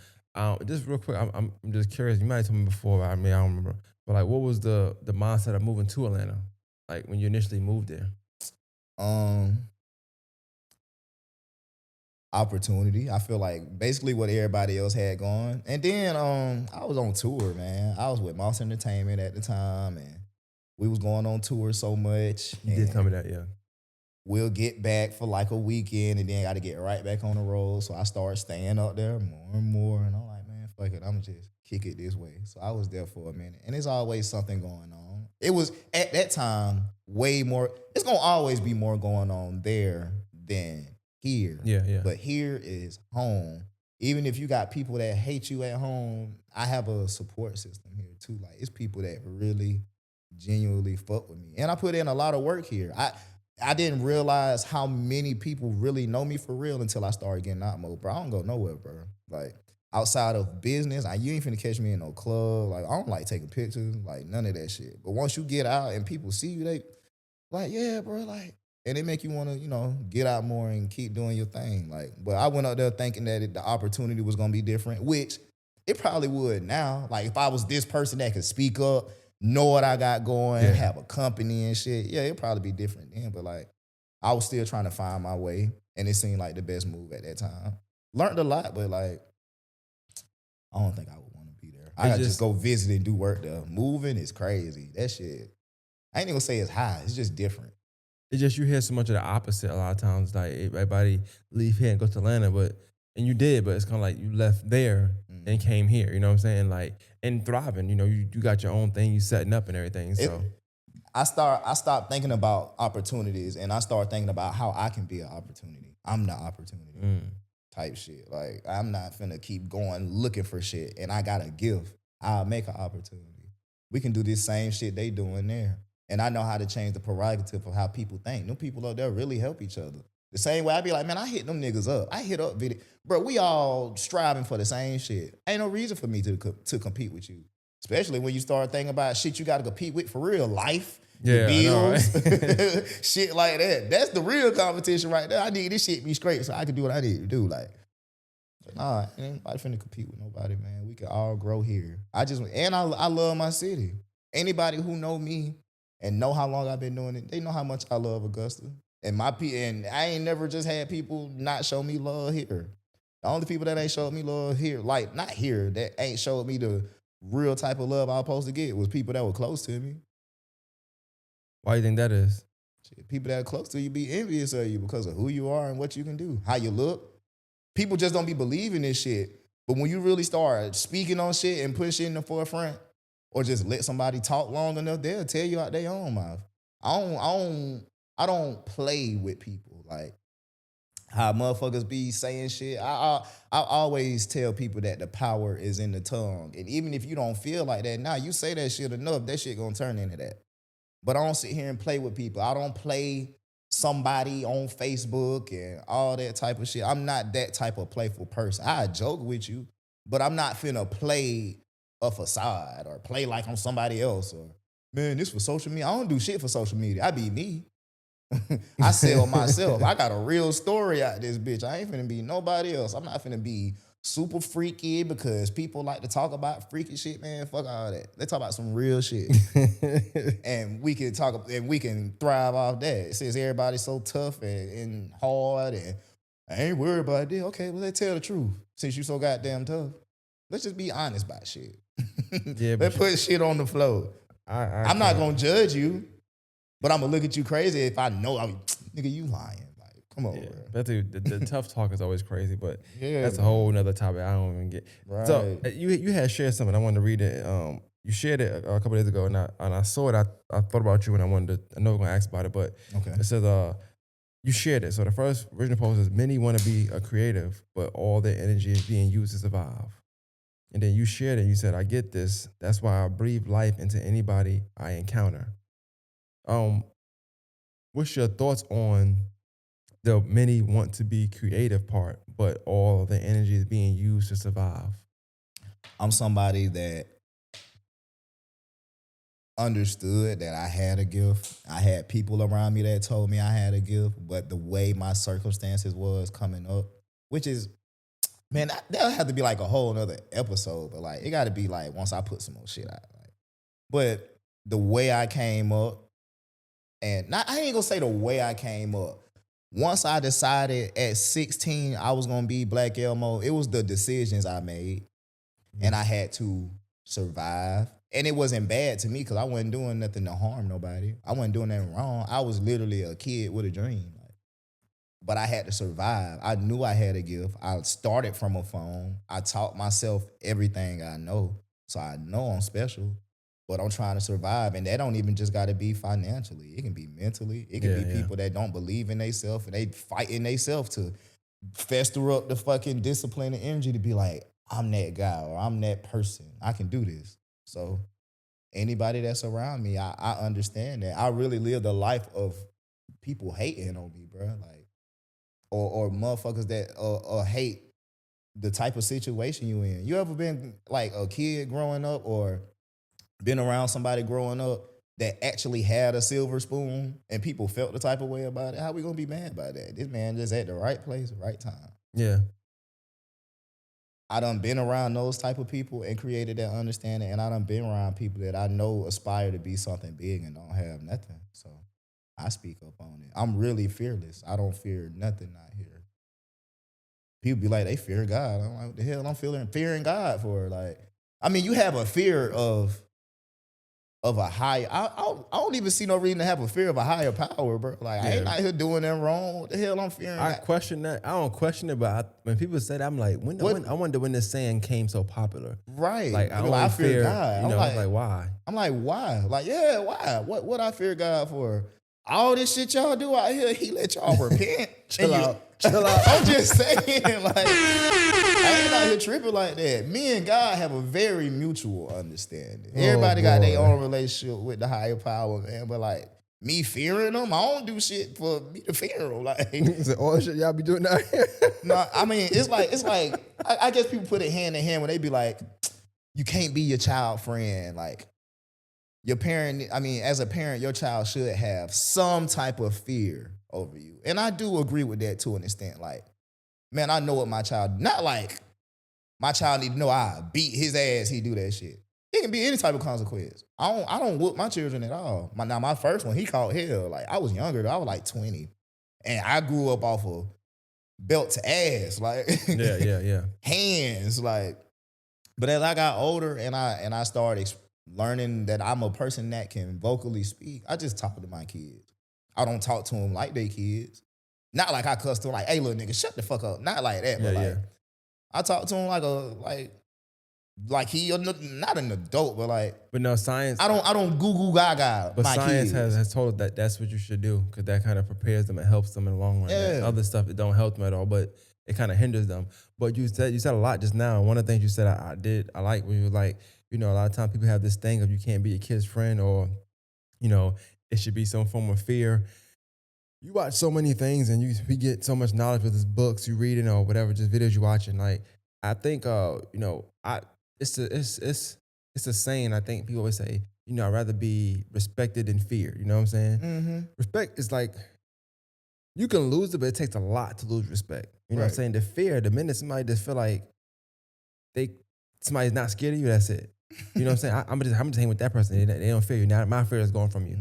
Just real quick, I'm just curious. You might have told me before. I mean, I don't remember. But like, what was the mindset of moving to Atlanta? Like when you initially moved there? Um, Opportunity. I feel like basically what everybody else had going. And then I was on tour, man. I was with Mouse Entertainment at the time, and we was going on tour so much. You did tell And me that, yeah. we'll get back for like a weekend and then got to get right back on the road. So I started staying up there more and more. And I'm like, man, fuck it. I'm just kick it this way. So I was there for a minute. And there's always something going on. It was at that time way more, it's going to always be more going on there than here. Yeah, yeah. But here is home. Even if you got people that hate you at home, I have a support system here too. Like it's people that really genuinely fuck with me. And I put in a lot of work here. I didn't realize how many people really know me for real until I started getting out more, bro. I don't go nowhere, bro. Like outside of business, you ain't finna catch me in no club. Like I don't like taking pictures, like none of that shit. But once you get out and people see you, they like, yeah, bro, like, and it make you want to, get out more and keep doing your thing. Like, but I went up there thinking that the opportunity was gonna be different, which it probably would now. Like if I was this person that could speak up, know what I got going, Yeah. have a company and shit, yeah, it'd probably be different then. But like, I was still trying to find my way, and it seemed like the best move at that time. Learned a lot, but like, I don't think I would want to be there. I It's gotta just just go visit and do work there. Moving is crazy. That shit. I ain't even gonna say it's high. It's just different. it's just you hear so much of the opposite a lot of times. Like everybody leave here and go to Atlanta, and you did, but it's kind of like you left there and Mhm. came here. You know what I'm saying? Like and thriving. You got your own thing, you setting up and everything. So It. I stopped thinking about opportunities and I started thinking about how I can be an opportunity. I'm the opportunity mm, type shit. Like I'm not finna keep going looking for shit and I got a gift. I'll make an opportunity. We can do this same shit they doing there. And I know how to change the prerogative of how people think. Them people up there really help each other. The same way I be like, man, I hit them niggas up. I hit up video. Bro, we all striving for the same shit. Ain't no reason for me to compete with you. Especially when you start thinking about shit you got to compete with for real life, your yeah, I know, bills, right? shit like that. That's the real competition right there. I need this shit be straight so I can do what I need to do. Like, but nah, ain't nobody finna compete with nobody, man. We can all grow here. I love my city. Anybody who know me and know how long I've been doing it, they know how much I love Augusta. And I ain't never just had people not show me love here. The only people that ain't showed me love here, like not here, that ain't showed me the real type of love I was supposed to get was people that were close to me. Why you think that is? Shit, people that are close to you be envious of you because of who you are and what you can do, how you look. People just don't be believing this shit. But when you really start speaking on shit and put shit in the forefront, or just let somebody talk long enough, they'll tell you out their own mouth. I don't play with people like how motherfuckers be saying shit. I always tell people that the power is in the tongue, and even if you don't feel like that, now you say that shit enough, that shit gonna turn into that. But I don't sit here and play with people. I don't play somebody on Facebook and all that type of shit. I'm not that type of playful person. I joke with you, but I'm not finna play a facade or play like I'm somebody else or man, this for social media. I don't do shit for social media. I be me. I sell myself. I got a real story out this bitch. I ain't finna be nobody else. I'm not finna be super freaky because people like to talk about freaky shit, man. Fuck all that. Let's talk about some real shit. And we can talk and we can thrive off that. Since everybody's so tough and hard and I ain't worried about it. Okay, well, let's tell the truth. Since you so goddamn tough, let's just be honest about shit. Yeah, Let's but put shit on the floor. I I'm not can't. gonna judge you, but I'm gonna look at you crazy if I know nigga, you lying. Like, come on, Yeah, bro. but the tough talk is always crazy, but Yeah, that's a whole man. nother topic. I don't even get. So Right. you had shared something. I wanted to read it. You shared it a couple days ago, and I saw it. I thought about you, and I wanted to. I know we're gonna ask about it, but Okay. it says you shared it. So the first original post is many want to be a creative, but all their energy is being used to survive. And then you shared it. You said, "I get this. That's why I breathe life into anybody I encounter." Um, what's your thoughts on the many want to be creative part, but all of the energy is being used to survive? I'm somebody that understood that I had a gift. I had people around me that told me I had a gift, but the way my circumstances was coming up, which is, man, that'll have to be like a whole nother episode. But like, it got to be like once I put some more shit out. Like, but the way I came up, and not, I ain't gonna say the way I came up. Once I decided at 16 I was gonna be Black Elmo, it was the decisions I made, and I had to survive. And it wasn't bad to me because I wasn't doing nothing to harm nobody. I wasn't doing nothing wrong. I was literally a kid with a dream. Like, but I had to survive. I knew I had a gift. I started from a phone. I taught myself everything I know. So I know I'm special, but I'm trying to survive. And that don't even just got to be financially. It can be mentally. It can Yeah, be yeah. people that don't believe in themselves and they fighting themselves to fester up the fucking discipline and energy to be like, I'm that guy or I'm that person. I can do this. So anybody that's around me, I understand that. I really lived a life of people hating on me, bro. Like, or motherfuckers that hate the type of situation you in. You ever been like a kid growing up or been around somebody growing up that actually had a silver spoon and people felt the type of way about it? How we gonna be mad about that? This man just at the right place, right time. Yeah. I done been around those type of people and created that understanding, and I done been around people that I know aspire to be something big and don't have nothing. So I speak up on it. I'm really fearless. I don't fear nothing out here. People be like, they fear God. I'm like, what the hell I'm fearing God for? Like, I mean, you have a fear of a higher. I don't even see no reason to have a fear of a higher power, bro. Like, I ain't Yeah. out here doing them wrong. What the hell I'm fearing? I God? question that. I don't question it, but when people say that, I'm like, I wonder when this saying came so popular. Right. Like, They be like, I fear God. You know, it's like, why? I'm like, why? Like, yeah, why? What I fear God for? All this shit y'all do out here, he let y'all repent. Chill And out. Chill out. I'm just saying, like, I ain't out here tripping like that. Me and God have a very mutual understanding. Everybody got their boy. own relationship with the higher power, man. But like, me fearing them, I don't do shit for me to fear them. Like, Is it all the shit y'all be doing out here? no, I mean, it's like I guess people put it hand in hand when they be like, you can't be your child friend. Like, your parent, I mean, as a parent, your child should have some type of fear over you. And I do agree with that to an extent. Like, man, I know what my child, not like my child need to know I beat his ass, he do that shit. It can be any type of consequence. I don't whoop my children at all. My first one, he caught hell. Like, I was younger, though. I was like 20. And I grew up off of belt to ass, like Yeah. hands, like. But as I got older and I started learning that I'm a person that can vocally speak, I just talk to my kids. I don't talk to them like they kids. Not like I cuss them like, hey, little nigga, shut the fuck up. Not like that, but like, I talk to him like he not an adult, but like, But no, science. I don't goo goo gaga But my science kids. has told us that that's what you should do because that kind of prepares them and helps them in the long run. That Yeah. other stuff, it don't help them at all, but it kind of hinders them. But you said a lot just now. One of the things you said I like when you were like, you know, a lot of times people have this thing of you can't be your kid's friend or, you know, it should be some form of fear. You watch so many things and we get so much knowledge with these books you reading or whatever, just videos you watching. Like I think you know, it's a saying I think people always say, you know, I'd rather be respected than feared. You know what I'm saying? Mm-hmm. Respect is like you can lose it, but it takes a lot to lose respect. You know what I'm Right. saying? The fear, the minute somebody just feel like somebody's not scared of you, that's it. You know what I'm saying? I'm just hanging with that person. They don't fear you. Now my fear is going from you.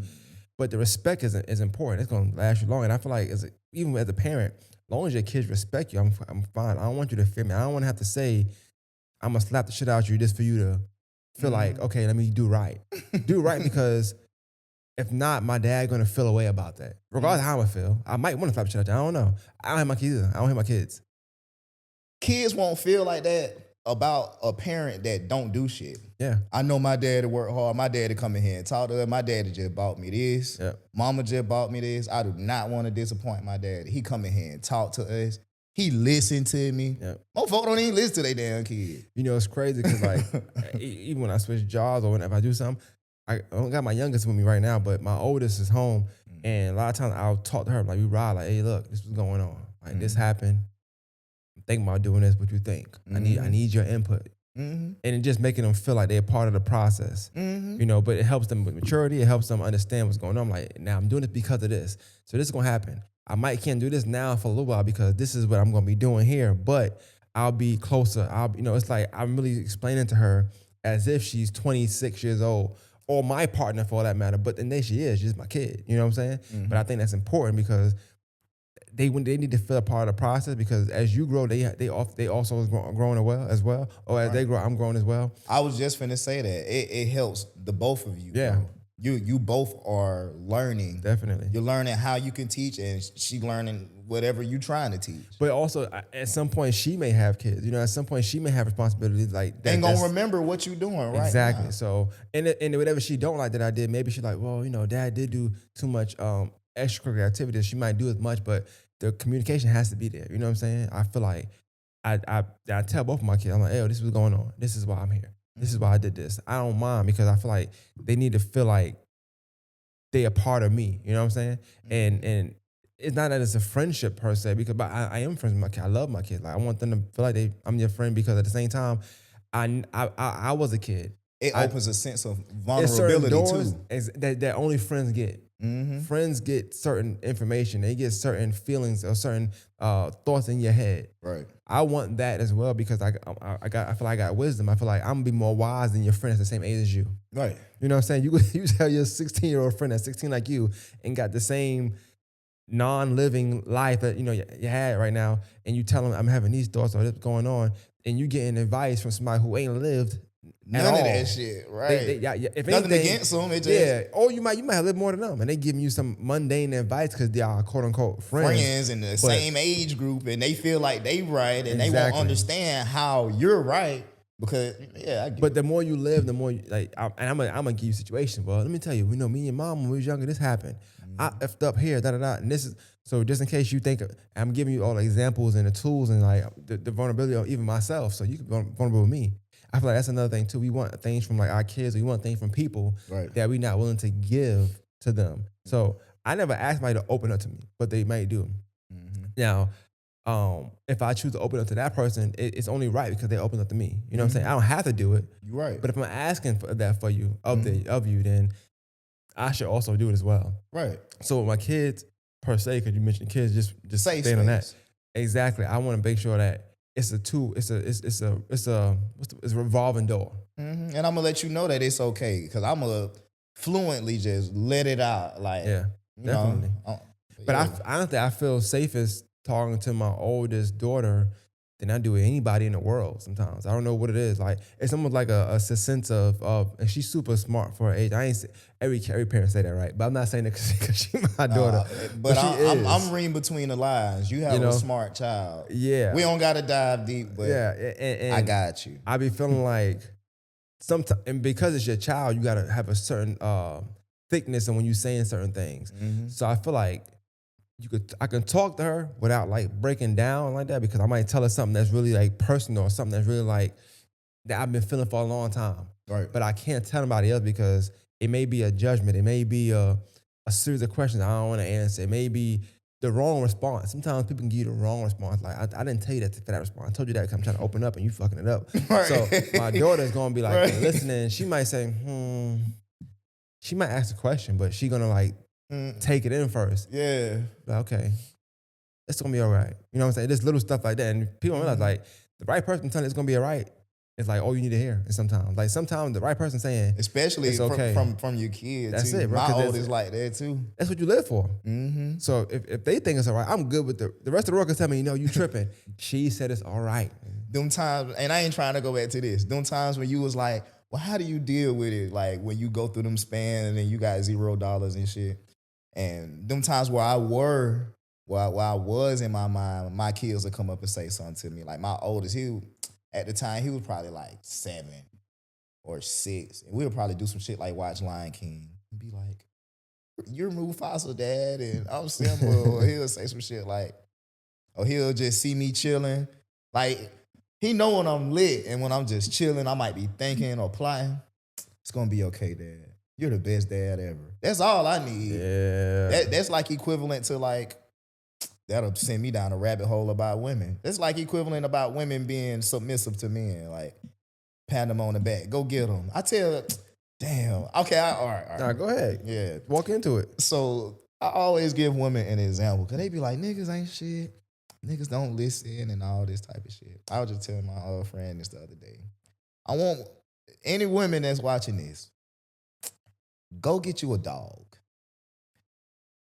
But the respect is important. It's gonna last you long. And I feel like even as a parent, as long as your kids respect you, I'm fine. I don't want you to fear me. I don't want to have to say, I'm gonna slap the shit out you just for you to feel like, okay, let me do right. Do right because if not, my dad gonna feel a way about that. Regardless of how I feel. I might want to slap the shit out you. I don't know. I don't have my kids either. I don't have my kids. Kids won't feel like that about a parent that don't do shit. Yeah. I know my daddy work hard. My daddy come in here and talk to her. My daddy just bought me this. Yeah. Mama just bought me this. I do not want to disappoint my daddy. He come in here and talk to us. He listen to me. Yeah. Most folks don't even listen to their damn kid. You know, it's crazy because like even when I switch jobs or whenever I do something, I don't got my youngest with me right now, but my oldest is home. And a lot of times I'll talk to her like we ride, like, hey, look, this was going on. Like this happened. I'm thinking about doing this. What you think? I need your input. and it just making them feel like they're part of the process. But it helps them with maturity. It helps them understand what's going on. I'm like, now I'm doing it because of this. So this is gonna happen. I might can't do this now for a little while because this is what I'm gonna be doing here, but I'll be closer. It's like I'm really explaining to her as if she's 26 years old or my partner for all that matter. But then she is, she's my kid. You know what I'm saying? But I think that's important because they need to feel a part of the process because as you grow, they also is growing as well. Or as they grow, I'm growing as well. I was just finna say that it helps the both of you. Yeah. Bro. You both are learning. Definitely. You're learning how you can teach, and she learning whatever you trying to teach. But also, at some point, she may have kids. At some point, she may have responsibilities like that. Ain't gonna remember what you're doing, right? Exactly. Now. So, and whatever she don't like that I did, maybe she's like, well, Dad did do too much extracurricular activities. She might do as much, but the communication has to be there. You know what I'm saying? I feel like I tell both of my kids, I'm like, hey, this is what's going on. This is why I'm here. This is why I did this. I don't mind because I feel like they need to feel like they a part of me. You know what I'm saying? And it's not that it's a friendship per se, because but I am friends with my kids. I love my kids. Like I want them to feel like I'm their friend because at the same time, I was a kid. It opens a sense of There's certain vulnerability doors too. that only friends get. Friends get certain information. They get certain feelings or certain thoughts in your head. Right. I want that as well because I feel like I got wisdom. I feel like I'm gonna be more wise than your friend that's the same age as you. Right. You know what I'm saying? You tell your 16-year-old friend that's 16 like you and got the same non-living life that you had right now, and you tell them I'm having these thoughts or this going on, and you getting advice from somebody who ain't lived none of that shit, right? If nothing anything, against them, it just or you might have lived more than them, and they giving you some mundane advice because they are quote unquote friends in the same age group, and they feel like they right, and they won't understand how you're right because I get But the more you live, the more you, I'm gonna give you a situation. Well, let me tell you, me and your mom when we was younger, this happened. I effed up here, and this is so. Just in case you think I'm giving you all the examples and the tools and like the vulnerability of even myself, so you can be vulnerable with me. I feel like that's another thing too. We want things from like our kids. We want things from people that we're not willing to give to them. So I never asked somebody to open up to me, but they might do. Now, if I choose to open up to that person, it's only right because they open up to me. You know what I'm saying? I don't have to do it. You're right. But if I'm asking for that for you, of you, then I should also do it as well. Right. So with my kids, per se, because you mentioned kids, just safe staying on that. space. Exactly. I want to make sure that it's a revolving door. And I'm gonna let you know that it's okay because I'm gonna fluently just let it out. Like, Definitely. But honestly, I feel safest talking to my oldest daughter than I do with anybody in the world sometimes. I don't know what it is. Like, it's almost like a sense of and she's super smart for her age. I ain't say, every parent say that, right? But I'm not saying that because she's my daughter. But she is. I'm reading between the lines. You have a smart child. Yeah. We don't got to dive deep, but and I got you. I be feeling like sometimes, and because it's your child, you got to have a certain thickness and when you saying certain things. So I feel like I can talk to her without like breaking down like that because I might tell her something that's really like personal or something that's really like that I've been feeling for a long time. Right. But I can't tell anybody else because it may be a judgment. It may be a series of questions I don't want to answer. It may be the wrong response. Sometimes people can give you the wrong response. Like, I didn't tell you that for that response. I told you that because I'm trying to open up and you fucking it up. Right. So my daughter's going to be like Right. listening. She might say, she might ask a question, but she going to like take it in first. Yeah. Like, okay, it's going to be all right. You know what I'm saying? There's little stuff like that. And people realize like the right person telling you it's going to be all right. It's like all you need to hear. And sometimes the right person saying, especially it's okay. from your kids. That's too. it, bro. My oldest like that too. That's what you live for. So if they think it's all right, I'm good with the rest of the world can tell me, you tripping. She said it's all right. Them times, and I ain't trying to go back to this. Them times when you was like, well, how do you deal with it? Like when you go through them span and then you got $0 and shit. And them times where I was in my mind, my kids would come up and say something to me. Like my oldest, at the time, he was probably like 7 or 6. And we would probably do some shit like watch Lion King and be like, you're Mufasa, Dad, and I'm Simba. Or he'll say some shit like, or he'll just see me chilling. Like, he know when I'm lit and when I'm just chilling, I might be thinking or plotting. It's going to be okay, Dad. You're the best dad ever. That's all I need. Yeah. That's like equivalent to like, that'll send me down a rabbit hole about women. It's like equivalent about women being submissive to men. Like, pat them on the back, go get them. I tell her, damn, okay, all right, all Nah, right. go ahead. Yeah. Walk into it. So I always give women an example because they be like, niggas ain't shit. Niggas don't listen and all this type of shit. I was just telling my old friend this the other day. I want any women that's watching this, go get you a dog.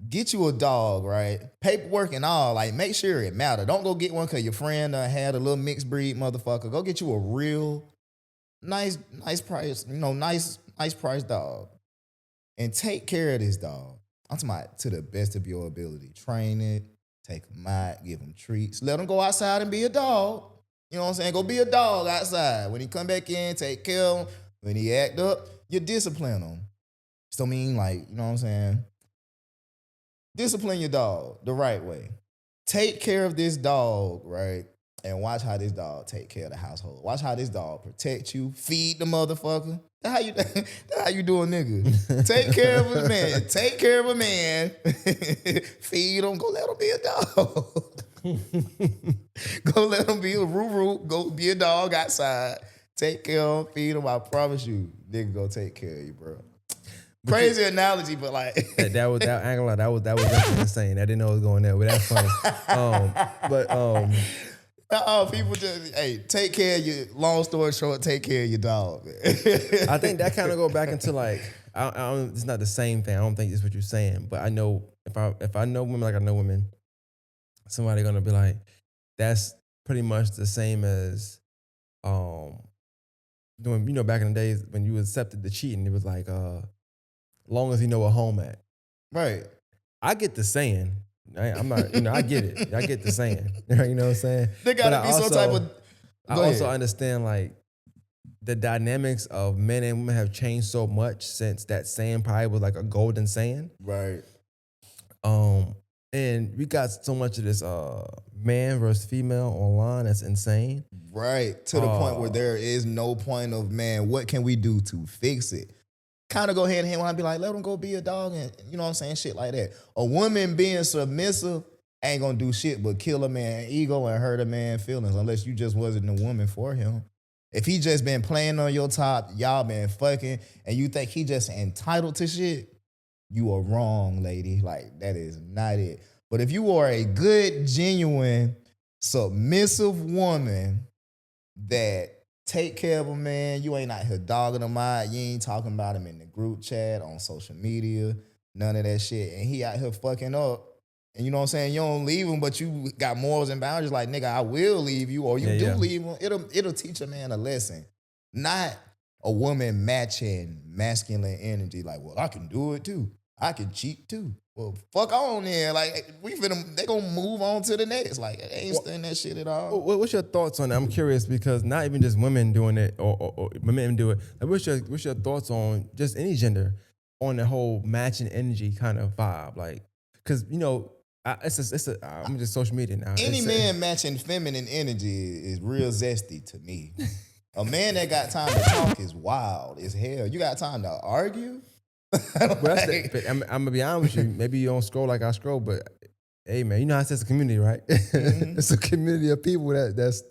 Get you a dog, right? Paperwork and all, like make sure it matter. Don't go get one because your friend had a little mixed breed motherfucker. Go get you a real nice price, nice price dog. And take care of this dog. I'm talking about to the best of your ability. Train it, take him out, give him treats. Let him go outside and be a dog. You know what I'm saying? Go be a dog outside. When he come back in, take care of him. When he act up, you discipline him. So mean like, you know what I'm saying? Discipline your dog the right way. Take care of this dog, right? And watch how this dog take care of the household. Watch how this dog protect you, feed the motherfucker. That's how you do a nigga. Take care of a man. Take care of a man. Feed him. Go let him be a dog. Go let him be a roo. Go be a dog outside. Take care of him. Feed him. I promise you, nigga go take care of you, bro. Crazy analogy, but like that was that I ain't gonna lie, that was definitely insane. I didn't know it was going there, but that's funny. People just take care of your. Long story short, take care of your dog. I think that kind of go back into like I don't, it's not the same thing. I don't think it's what you're saying, but I know if I know women like I know women, somebody gonna be like, that's pretty much the same as doing back in the days when you accepted the cheating. It was like long as you know where home at. Right. I get the saying. I'm not, I get it. I get the saying. You know what I'm saying? There gotta be some type of. I also understand like the dynamics of men and women have changed so much since that saying probably was like a golden saying. Right. And we got so much of this man versus female online that's insane. Right. To the point where there is no point of, man, what can we do to fix it? Kind of go hand in hand when I be like, let him go be a dog and, you know what I'm saying, shit like that. A woman being submissive ain't gonna do shit but kill a man's ego and hurt a man's feelings unless you just wasn't the woman for him. If he just been playing on your top, y'all been fucking, and you think he just entitled to shit, you are wrong, lady. Like, that is not it. But if you are a good, genuine, submissive woman that take care of a man, you ain't out here dogging him out, you ain't talking about him in the group chat, on social media, none of that shit, and he out here fucking up, and you know what I'm saying, you don't leave him, but you got morals and boundaries like, nigga, I will leave you, or you leave him, it'll teach a man a lesson. Not a woman matching masculine energy like, well, I can do it too. I can cheat too. Well, fuck on then. Like, they gonna move on to the next. Like, they ain't studying that shit at all. What's your thoughts on that? I'm curious because not even just women doing it or men do it. Like, what's your thoughts on just any gender on the whole matching energy kind of vibe? Like, because I'm just social media now. Any man matching feminine energy is real zesty to me. A man that got time to talk is wild as hell. You got time to argue? I'm gonna be honest with you. Maybe you don't scroll like I scroll, but hey, man, you know how it's a community, right? Mm-hmm. It's a community of people that's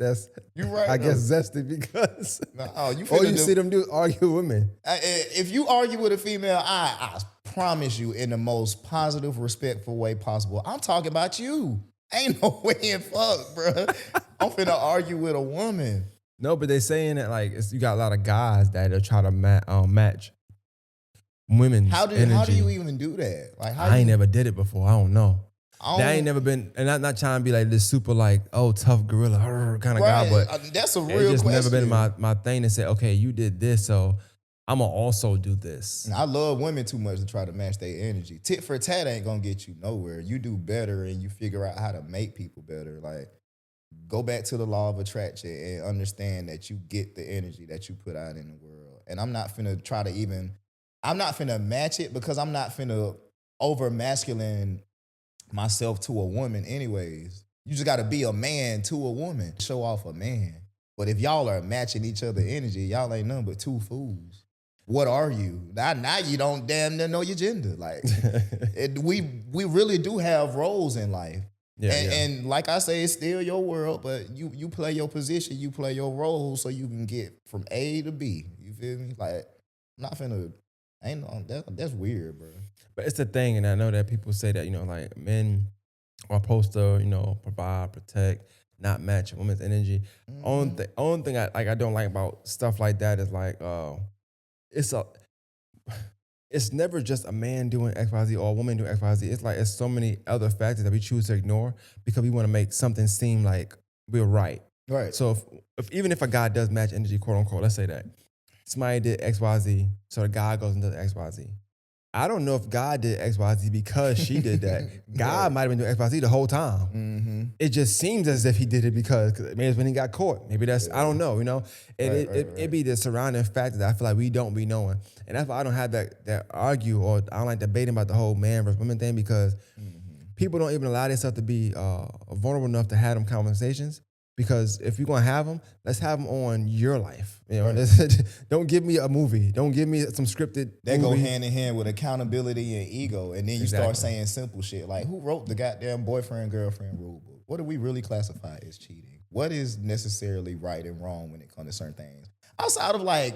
you right. I guess zesty because all you see them do is argue with women. If you argue with a female, I promise you, in the most positive, respectful way possible, I'm talking about you. Ain't no way in fuck, bro. I'm finna argue with a woman. No, but they saying that like you got a lot of guys that are trying to match women's energy. How do you even do that? Like, I ain't never did it before. I don't know. That ain't never been, and I'm not trying to be like this super like, oh, tough gorilla kind of guy, but that's a real it's just question. never been my thing to say, okay, you did this, so I'm gonna also do this. I love women too much to try to match their energy. Tit for tat ain't gonna get you nowhere. You do better and you figure out how to make people better. Like, go back to the law of attraction and understand that you get the energy that you put out in the world. And I'm not finna match it because I'm not finna over masculine myself to a woman anyways. You just gotta be a man to a woman. Show off a man. But if y'all are matching each other energy, y'all ain't nothing but two fools. What are you? Now you don't damn near know your gender. Like, we really do have roles in life. Yeah, yeah. And like I say, it's still your world, but you play your position, you play your role, so you can get from A to B. You feel me? Like I'm not finna. Ain't no that's weird, bro. But it's the thing, and I know that people say that, like men are supposed to, provide, protect, not match a woman's energy. Hmm. Only thing I don't like about stuff like that is like it's a it's never just a man doing XYZ or a woman doing XYZ. It's like it's so many other factors that we choose to ignore because we want to make something seem like we're right. Right. So if even if a guy does match energy, quote unquote, let's say that somebody did XYZ, so the guy goes and does XYZ. I don't know if God did XYZ because she did that. God Right. might have been doing XYZ the whole time. Mm-hmm. It just seems as if he did it because maybe it's when he got caught. Maybe that's, I Yeah. don't know, And Right. it, Right. it, it Right. be the surrounding factors that I feel like we don't be knowing. And that's why I don't have that argue or I don't like debating about the whole man versus woman thing because Mm-hmm. people don't even allow themselves to be vulnerable enough to have them conversations. Because if you're gonna have them, let's have them on your life. Right. Don't give me a movie. Don't give me some scripted That go movie. hand in hand with accountability and ego, and then you start Exactly. saying simple shit like, "Who wrote the goddamn boyfriend girlfriend rule book? What do we really classify as cheating? What is necessarily right and wrong when it comes to certain things outside of like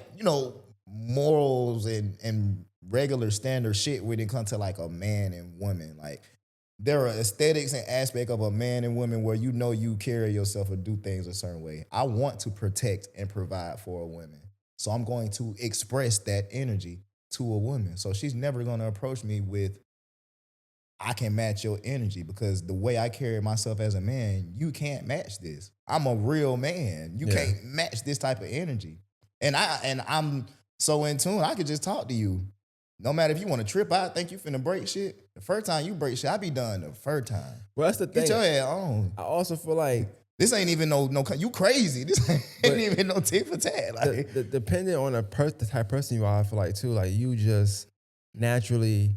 morals and regular standard shit when it comes to like a man and woman like." There are aesthetics and aspect of a man and woman where you carry yourself or do things a certain way. I want to protect and provide for a woman. So I'm going to express that energy to a woman. So she's never going to approach me with, I can match your energy because the way I carry myself as a man, you can't match this. I'm a real man. You Yeah. can't match this type of energy. And I'm so in tune, I could just talk to you. No matter if you want to trip out, think you finna break shit. The first time you break shit, I be done the first time. Well, that's the Get thing. your head on. I also feel like This ain't even no you crazy. This ain't But even no tit for tat. Like depending on the type of person you are, I feel like too, like you just naturally,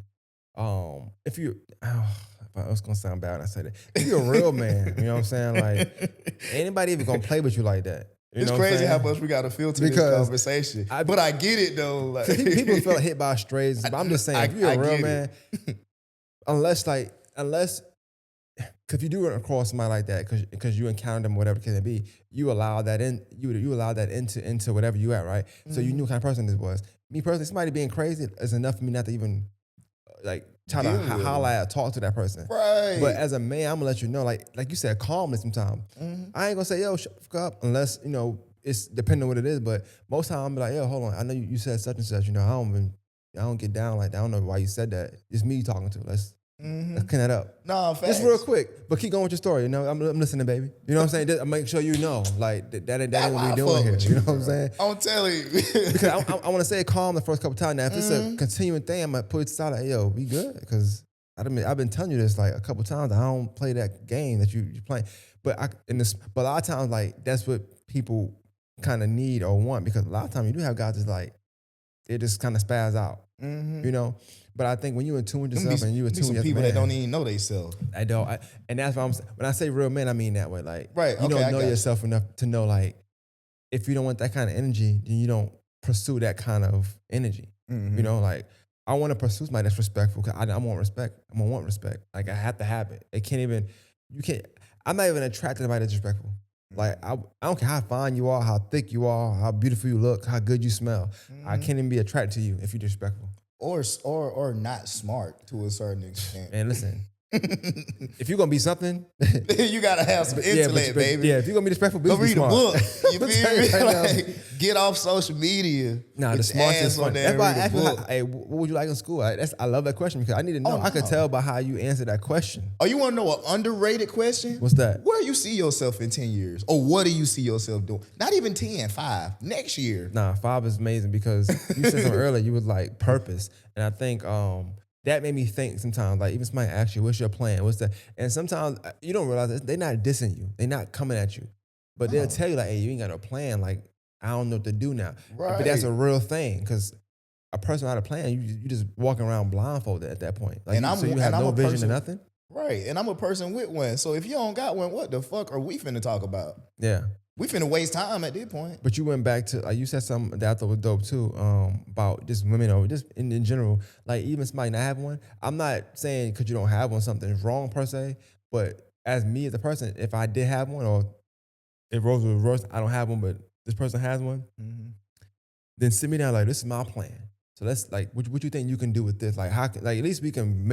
if you, I was gonna sound bad when I say that. If you're a real man, you know what I'm saying? Like anybody even gonna play with you like that. You it's know what I'm crazy how saying? much we gotta filter Because this conversation. I- but I get it though. Like People feel hit by strays, but I'm just saying, if you're a real get man, it. unless if you do run across somebody like that, because you encountered them, whatever it can be, you allow that in. You allow that into whatever you at, right? So you knew what kind of person this was. Me personally, somebody being crazy is enough for me not to even like try to Deal with holler at or talk to that person. Right. But as a man, I'm gonna let you know, like you said, calmness sometimes. I ain't gonna say, yo, shut the fuck up, unless, it's depending on what it is. But most time I'm be like, yo, hold on, I know you said such and such, I don't get down like that. I don't know why you said that. It's me talking to. Let's clean that up. Nah, facts. Just real quick, but keep going with your story. I'm listening, baby. You know what I'm saying? Just make sure you know, like that ain't That's what why we I doing fuck here. with You know what bro. I'm saying? I'm telling you. Because I want to say calm the first couple times. Now, if it's a continuing thing, I'm gonna put it aside. Like, yo, we good? Because I've been telling you this like a couple times. I don't play that game that you playing. But but a lot of times, like that's what people kind of need or want, because a lot of times you do have guys that's like they just kind of spaz out. You know. But I think when you in tune with yourself and you in be tune some with people your that man, don't even know they self. I don't. And that's why when I say real men, I mean that way. Like, Right, you okay, I don't know got you. yourself enough to know, like, if you don't want that kind of energy, then you don't pursue that kind of energy. Mm-hmm. Like, I want to pursue somebody that's respectful because I want respect. I'm going to want respect. Like, I have to have it. You can't, I'm not even attracted to anybody that's disrespectful. Like, I don't care how fine you are, how thick you are, how beautiful you look, how good you smell. I can't even be attracted to you if you're disrespectful. Or not smart to a certain extent. And listen, if you're gonna be something, you gotta have some intellect, baby. Yeah, if you're gonna be respectful, Go be read smart. a book. You I'ma feel tell you me? right now. Like, get off social media. Nah, Get the your smarts ass is on fun. there That's and why I read a asked you, book. hey, what would you like in school? I love that question because I need to know. I could no. tell by how you answer that question. Oh, you want to know an underrated question? What's that? Where you see yourself in 10 years? Or what do you see yourself doing? Not even 10, 5. Next year. Nah, 5 is amazing because you said something earlier. You was like purpose, and I think that made me think sometimes. Like even somebody asks you, "What's your plan? What's that?" And sometimes you don't realize that they're not dissing you. They're not coming at you, but they'll tell you like, "Hey, you ain't got no plan. Like I don't know what to do now." But that's a Right. real thing because a person without a plan, you just walking around blindfolded at that point. Like so you have no vision or nothing. Right. And I'm a person with one. So if you don't got one, what the fuck are we finna talk about? Yeah. We finna waste time at this point. But you went back to like you said something that I thought was dope too, about just women or just in general. Like even somebody not having one. I'm not saying because you don't have one something is wrong per se, but as me as a person, if I did have one, or if roles were reversed, I don't have one, but this person has one, Mhm. then sit me down like, this is my plan. So let's like, what you think you can do with this? Like, how can, like, at least we can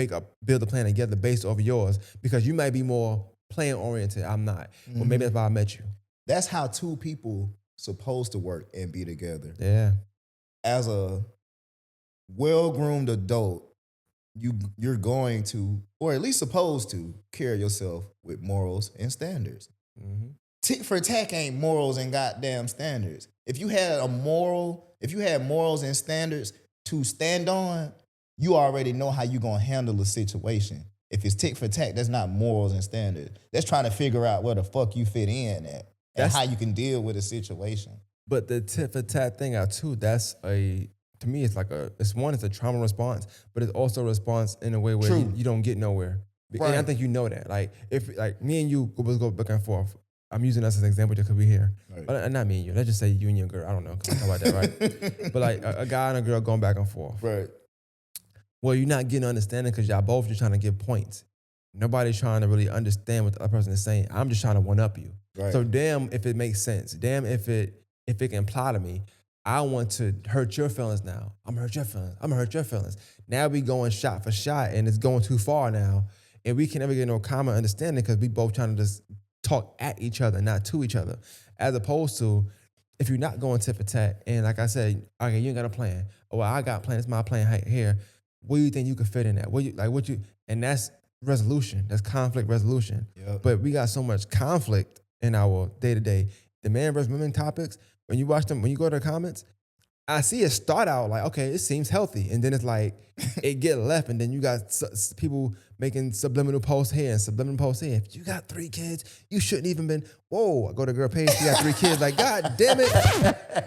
build a plan together based off of yours, because you might be more plan oriented. I'm not. Well, maybe Mhm. that's why I met you. That's how two people supposed to work and be together. Yeah. As a well-groomed adult, you're going to, or at least supposed to, carry yourself with morals and standards. Hmm. Tick for tack ain't morals and goddamn standards. If you had morals and standards to stand on, you already know how you gonna handle the situation. If it's tick for tack, that's not morals and standards. That's trying to figure out where the fuck you fit in at and That's how you can deal with a situation. But the tit for tat thing out too, that's to me, it's like it's a trauma response, but it's also a response in a way where True. you don't get nowhere. And I Right. think you know that. Like if like me and you go back and forth, I'm using us as an example just because we're here. Right. But not me and you. Let's just say you and your girl. I don't know. Can we talk about that, right? But like a guy and a girl going back and forth. Right. Well, you're not getting understanding because y'all both just trying to give points. Nobody's trying to really understand what the other person is saying. I'm just trying to one up you. Right. So damn if it makes sense. Damn if it can apply to me. I want to hurt your feelings now. I'm gonna hurt your feelings. I'm gonna hurt your feelings. Now we going shot for shot and it's going too far now. And we can never get no common understanding because we both trying to just talk at each other, not to each other. As opposed to if you're not going tit for tat, and like I said, okay, you ain't got a plan. Oh, well, I got a plan. It's my plan here. What do you think you could fit in that? And that's resolution. That's conflict resolution. Yep. But we got so much conflict in our day to day. The man versus women topics. When you watch them, when you go to the comments, I see it start out like, okay, it seems healthy, and then it's like it get left, and then you got people making subliminal posts here and subliminal posts here. If you got 3 kids, you shouldn't even been. Whoa, I go to girl page, she got 3 kids. Like, God damn it,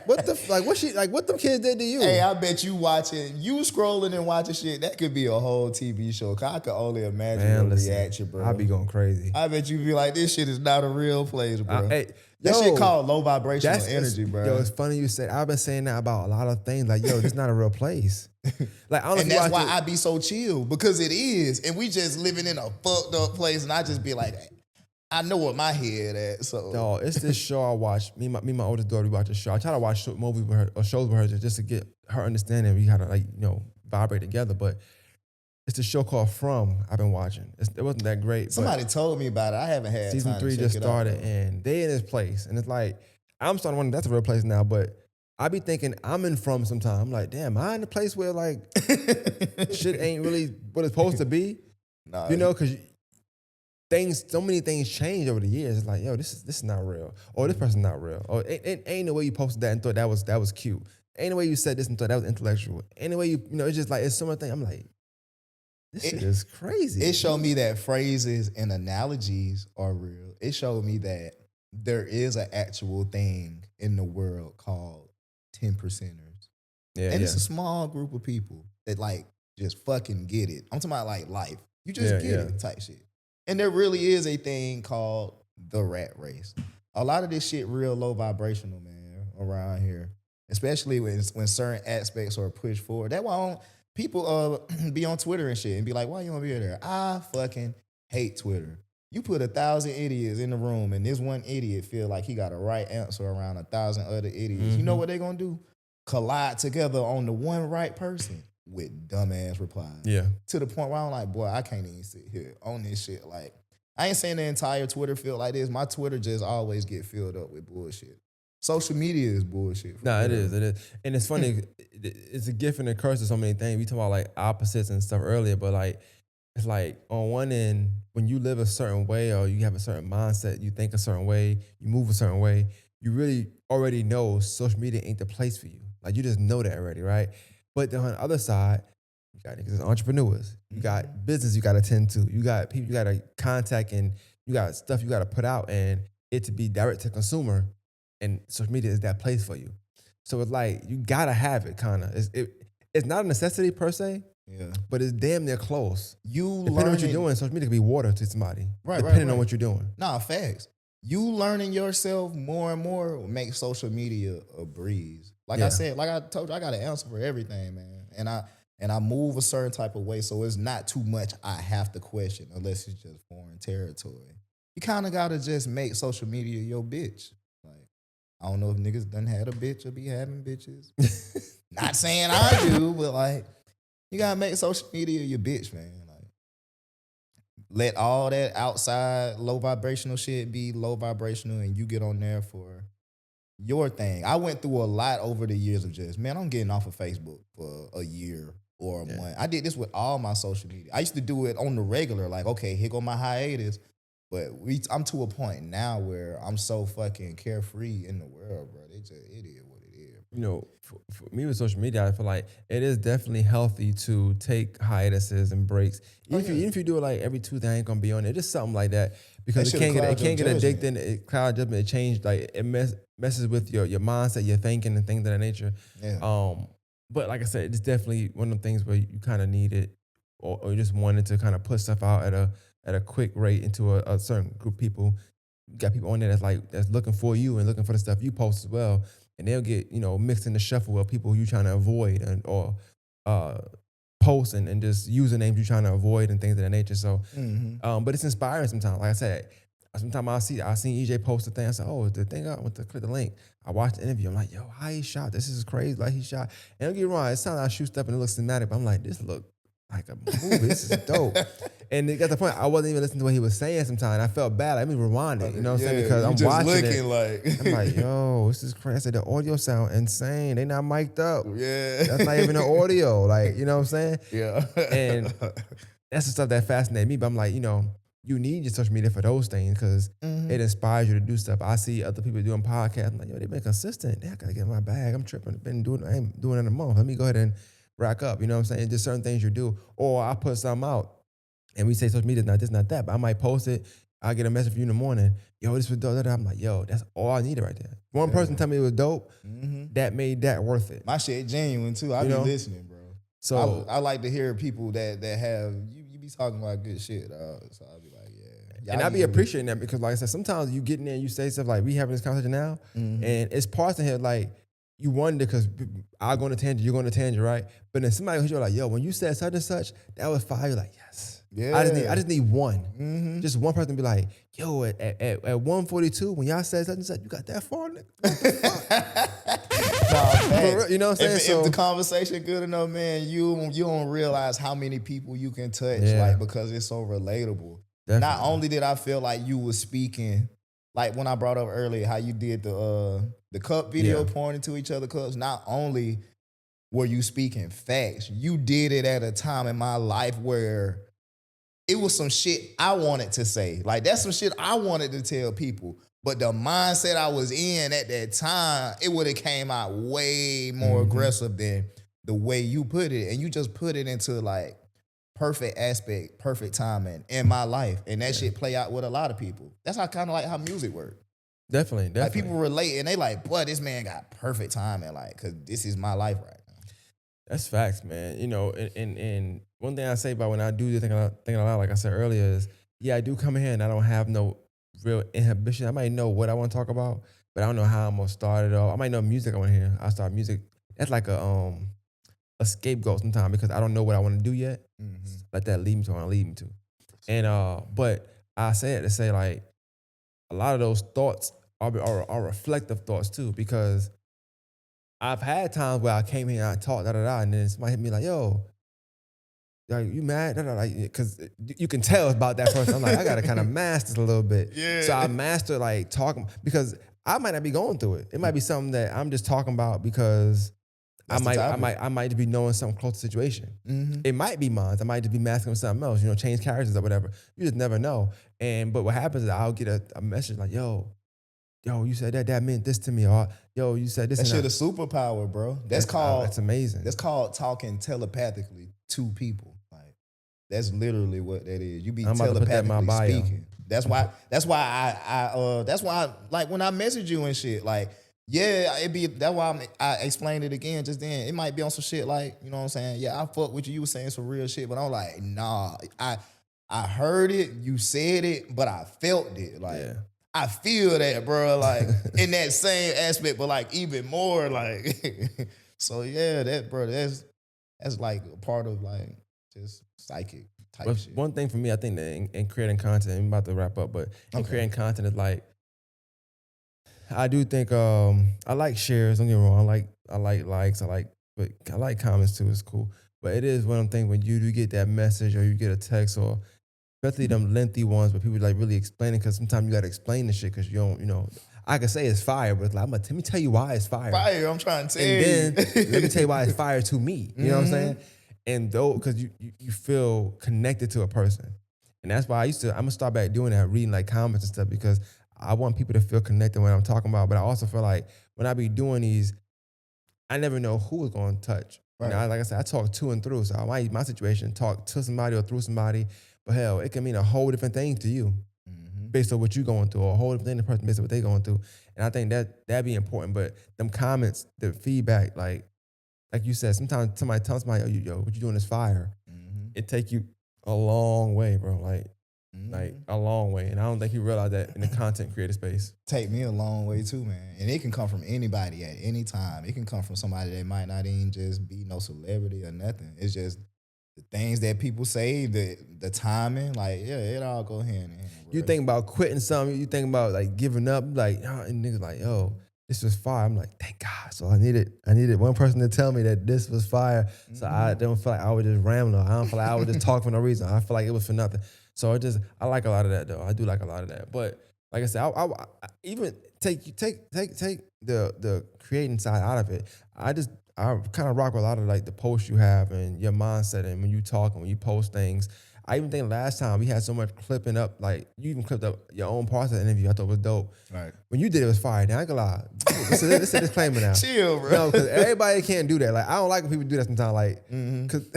what the like? What them kids did to you? Hey, I bet you scrolling and watching shit, that could be a whole TV show. 'Cause I could only imagine Man, your listen, reaction, bro. I be going crazy. I bet you be like, this shit is not a real place, bro. Hey, that shit yo, called low vibrational energy, bro. Yo, it's funny you say. I've been saying that about a lot of things. Like, yo, this not a real place. Like, I don't know And if you that's why watch I be so chill, because it is. And we just living in a fucked up place, and I just be like, I know what my head at. So No, it's this show I watch. Me and my oldest daughter, we watch this show. I try to watch movies with her or shows with her just to get her understanding. We gotta vibrate together. But it's the show called From. I've been watching. It wasn't that great. somebody told me about it. I haven't had Season time 3 to check just it started, out, and they in this place, and it's like I'm starting to wonder that's a real place now. But I be thinking I'm in From sometime. I'm like, damn, am I in a place where like shit ain't really what it's supposed to be? Nah, Because so many things change over the years. It's like, yo, this is not real. Or this person's not real. Or ain't the way you posted that and thought that was cute. Ain't the way you said this and thought that was intellectual. Ain't the way it's just like it's so much thing. I'm like, this shit is crazy. it showed me that phrases and analogies are real. It showed me that there is an actual thing in the world called 10 percenters. Yeah, And yeah. it's a small group of people that like just fucking get it. I'm talking about like life. You just Yeah, get yeah. it type shit. And there really is a thing called the rat race. A lot of this shit real low vibrational, man, around here. Especially when certain aspects are pushed forward. That's why people be on Twitter and shit and be like, why you want to be there? I fucking hate Twitter. You put 1,000 idiots in the room and this one idiot feel like he got a right answer around 1,000 other idiots. You know what they gonna do? Collide together on the one right person with dumbass replies. Yeah. To the point where I'm like, boy, I can't even sit here on this shit. Like, I ain't saying the entire Twitter feel like this. My Twitter just always get filled up with bullshit. Social media is bullshit. No, it is. And it's funny, it's a gift and a curse to so many things. We talk about like opposites and stuff earlier, but like it's like on one end, when you live a certain way or you have a certain mindset, you think a certain way, you move a certain way, you really already know social media ain't the place for you. Like you just know that already, right? But then on the other side, you got niggas as entrepreneurs. You got business you got to tend to. You got people you got to contact, and you got stuff you got to put out, and it to be direct to consumer. And social media is that place for you. So it's like you gotta have it, kind of. It's not a necessity per se, Yeah. but it's damn near close. You Depending on what you're learning- doing, social media can be water to somebody. Right, depending right. on what you're doing. Nah, facts. You learning yourself more and more will make social media a breeze. Like Yeah. I said, like I told you, I got an answer for everything, man. And I move a certain type of way, so it's not too much I have to question unless it's just foreign territory. you kind of gotta just make social media your bitch. Like, I don't know if niggas done had a bitch or be having bitches. Not saying I do, but like, you gotta make social media your bitch, man. Like, let all that outside low vibrational shit be low vibrational, and you get on there for your thing. I went through a lot over the years of just, man, I'm getting off of Facebook for a year or a Yeah. month. I did this with all my social media. I used to do it on the regular, like, okay, here go my hiatus. But I'm to a point now where I'm so fucking carefree in the world, bro. It is what it is. You know, for me with social media, I feel like it is definitely healthy to take hiatuses and breaks. Even if you do it like every Tuesday, I ain't gonna be on it. Just something like that because That shit'll it cloud your can't get judgment. addicted. It cloud judgment. It changed like it messes with your mindset, your thinking, and things of that nature. Yeah. But like I said, it's definitely one of the things where you kind of need it, or you just wanted to kind of put stuff out at a quick rate into a certain group of people. You got people on there that's looking for you and looking for the stuff you post as well, and they'll get mixed in the shuffle of people you trying to avoid or uh, post and just usernames you trying to avoid and things of that nature. So, Mm-hmm. but it's inspiring sometimes. Like I said, sometimes I seen EJ post a thing. I said, oh, the thing I went to click the link. I watched the interview. I'm like, yo, how he shot? This is crazy. Like he shot. And don't get me wrong, it sounds like I shoot stuff and it looks cinematic, but I'm like, this look like a movie. This is dope. And it got the point, I wasn't even listening to what he was saying sometimes. I felt bad. Let me rewind it. You know what I'm saying? Because you I'm just watching looking it. like I'm like, yo, this is crazy. I said, the audio sound insane. They not mic'd up. yeah. That's not even the audio. Like, you know what I'm saying? Yeah. And that's the stuff that fascinated me. But I'm like, you need your social media for those things because it inspires you to do stuff. I see other people doing podcasts. I'm like, yo, they've been consistent. I gotta get in my bag. I'm tripping. I ain't doing it in a month. Let me go ahead and rack up. You know what I'm saying? Just certain things you do. Or I put something out and we say social media is not this, not that. But I might post it. I get a message from you in the morning. Yo, this was dope. I'm like, yo, that's all I needed right there. One person tell me it was dope. That made that worth it. My shit genuine too. I be listening, bro. So I like to hear people that have you be talking about good shit. So I'll be like, yeah. And I be appreciating that because, like I said, sometimes you get in there and you say stuff like we having this conversation now, and it's parts in here like you wonder because I go on a tangent, you're going to tangent, right? But then somebody who's like, yo, when you said such and such, that was fire. You're like, yes. Yeah. I just need one. Just one person to be like, yo, at 142, when y'all said such and such, you got that far, nigga? What the fuck? You know what I'm saying? If the conversation good enough, man, you don't realize how many people you can touch, Yeah. like because it's so relatable. Definitely. Not only did I feel like you was speaking, like when I brought up earlier how you did the cup video pouring into each other cups. Not only were you speaking facts, you did it at a time in my life where it was some shit I wanted to say. Like that's some shit I wanted to tell people. But the mindset I was in at that time, it would have came out way more aggressive than the way you put it. And you just put it into like perfect aspect, perfect timing in my life. And that shit play out with a lot of people. That's how kind of like how music works. Definitely. Like people relate and they like, boy, this man got perfect timing, like, cause this is my life right now. That's facts, man. And one thing I say about when I do the thinking out loud, like I said earlier, is I do come in here and I don't have no real inhibition. I might know what I want to talk about, but I don't know how I'm gonna start it off. I might know music I want to hear. I start music. That's like a scapegoat sometimes because I don't know what I want to do yet. Let that lead me to what I lead me to. And but I say it to say like a lot of those thoughts are reflective thoughts too, because I've had times where I came here and I talked and then somebody hit me like, yo, like, you mad? Like, because you can tell about that person. I'm like, I gotta kind of master it a little bit. Yeah. So I master like talking because I might not be going through it. It might be something that I'm just talking about because I might be knowing some close to the situation. It might be mine. I might just be masking with something else. Change characters or whatever. You just never know. But what happens is I'll get a message like, yo, you said that meant this to me, or yo, you said this. That shit a superpower, bro. That's amazing. That's called talking telepathically to people. Like that's literally what that is. You be telepathically speaking. That's why I like when I message you and shit. Like, yeah, that's why I explained it again just then. It might be on some shit like, you know what I'm saying? Yeah, I fuck with you. You was saying some real shit, but I'm like, nah, I heard it, you said it, but I felt it. Like, I feel that, bro. Like in that same aspect, but like even more, like. So yeah, that bro, that's like a part of like just psychic type But shit. one thing for me, I think that in creating content, I'm about to wrap up, but in Okay. creating content is like, I do think I like shares. Don't get me wrong. I like likes. But I like comments too. It's cool. But it is one of them things when you do get that message or you get a text or especially them lengthy ones where people like really explaining because sometimes you got to explain the shit because you don't, I can say it's fire, but it's like, let me tell you why it's fire. Fire, I'm trying to tell And you. then let me tell you why it's fire to me. You know what I'm saying? And though, because you feel connected to a person. And that's why I'm going to start back doing that, reading like comments and stuff because I want people to feel connected when I'm talking about, but I also feel like when I be doing these, I never know who is going to touch. Right. Like I said, I talk to and through. So my situation, talk to somebody or through somebody, but hell, it can mean a whole different thing to you based on what you're going through, or a whole different thing to the person based on what they're going through. And I think that'd be important. But them comments, the feedback, like you said, sometimes somebody tells somebody, yo, what you doing is fire. It take you a long way, bro. Like a long way. And I don't think you realize that in the content creator space. Take me a long way too, man. And it can come from anybody at any time. It can come from somebody that might not even just be no celebrity or nothing. It's just the things that people say, the timing, like, yeah, it all go hand in hand. Bro. You think about quitting something, you think about like giving up, like, and niggas like, yo, this was fire. I'm like, thank God. So I needed one person to tell me that this was fire. So I don't feel like I was just rambling. I don't feel like I was just talking for no reason. I feel like it was for nothing. So I like a lot of that though. I do like a lot of that. But like I said, I even take the creating side out of it. I kind of rock with a lot of like the posts you have and your mindset and when you talk and when you post things. I even think last time we had so much clipping up, like you even clipped up your own parts of the interview. I thought was dope. Right. When you did it was fire. Now I ain't gonna lie. This is a disclaimer now. Chill, bro. No, because everybody can't do that. Like I don't like when people do that sometimes. Like, because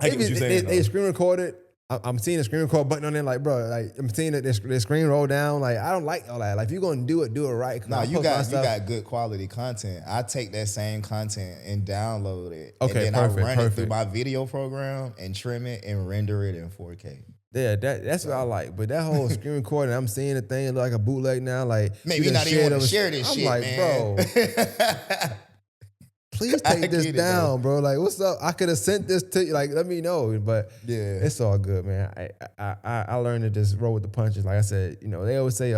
I get what you're saying, they screen recorded. I'm seeing the screen record button on there. Like, bro, like I'm seeing that the screen roll down. Like, I don't like all that. Like, if you're gonna do it right. No, you got good quality content. I take that same content and download it. Okay, and then perfect, I run it through perfect. my video program and trim it and render it in 4K. Yeah, that's what I like. But that whole screen recording, I'm seeing the thing look like a bootleg now. Like, maybe not even want to share this shit, like, man. Bro, please take this down, bro. Like, what's up? I could have sent this to you. Like, let me know. But yeah, it's all good, man. I learned to just roll with the punches. Like I said, they always say,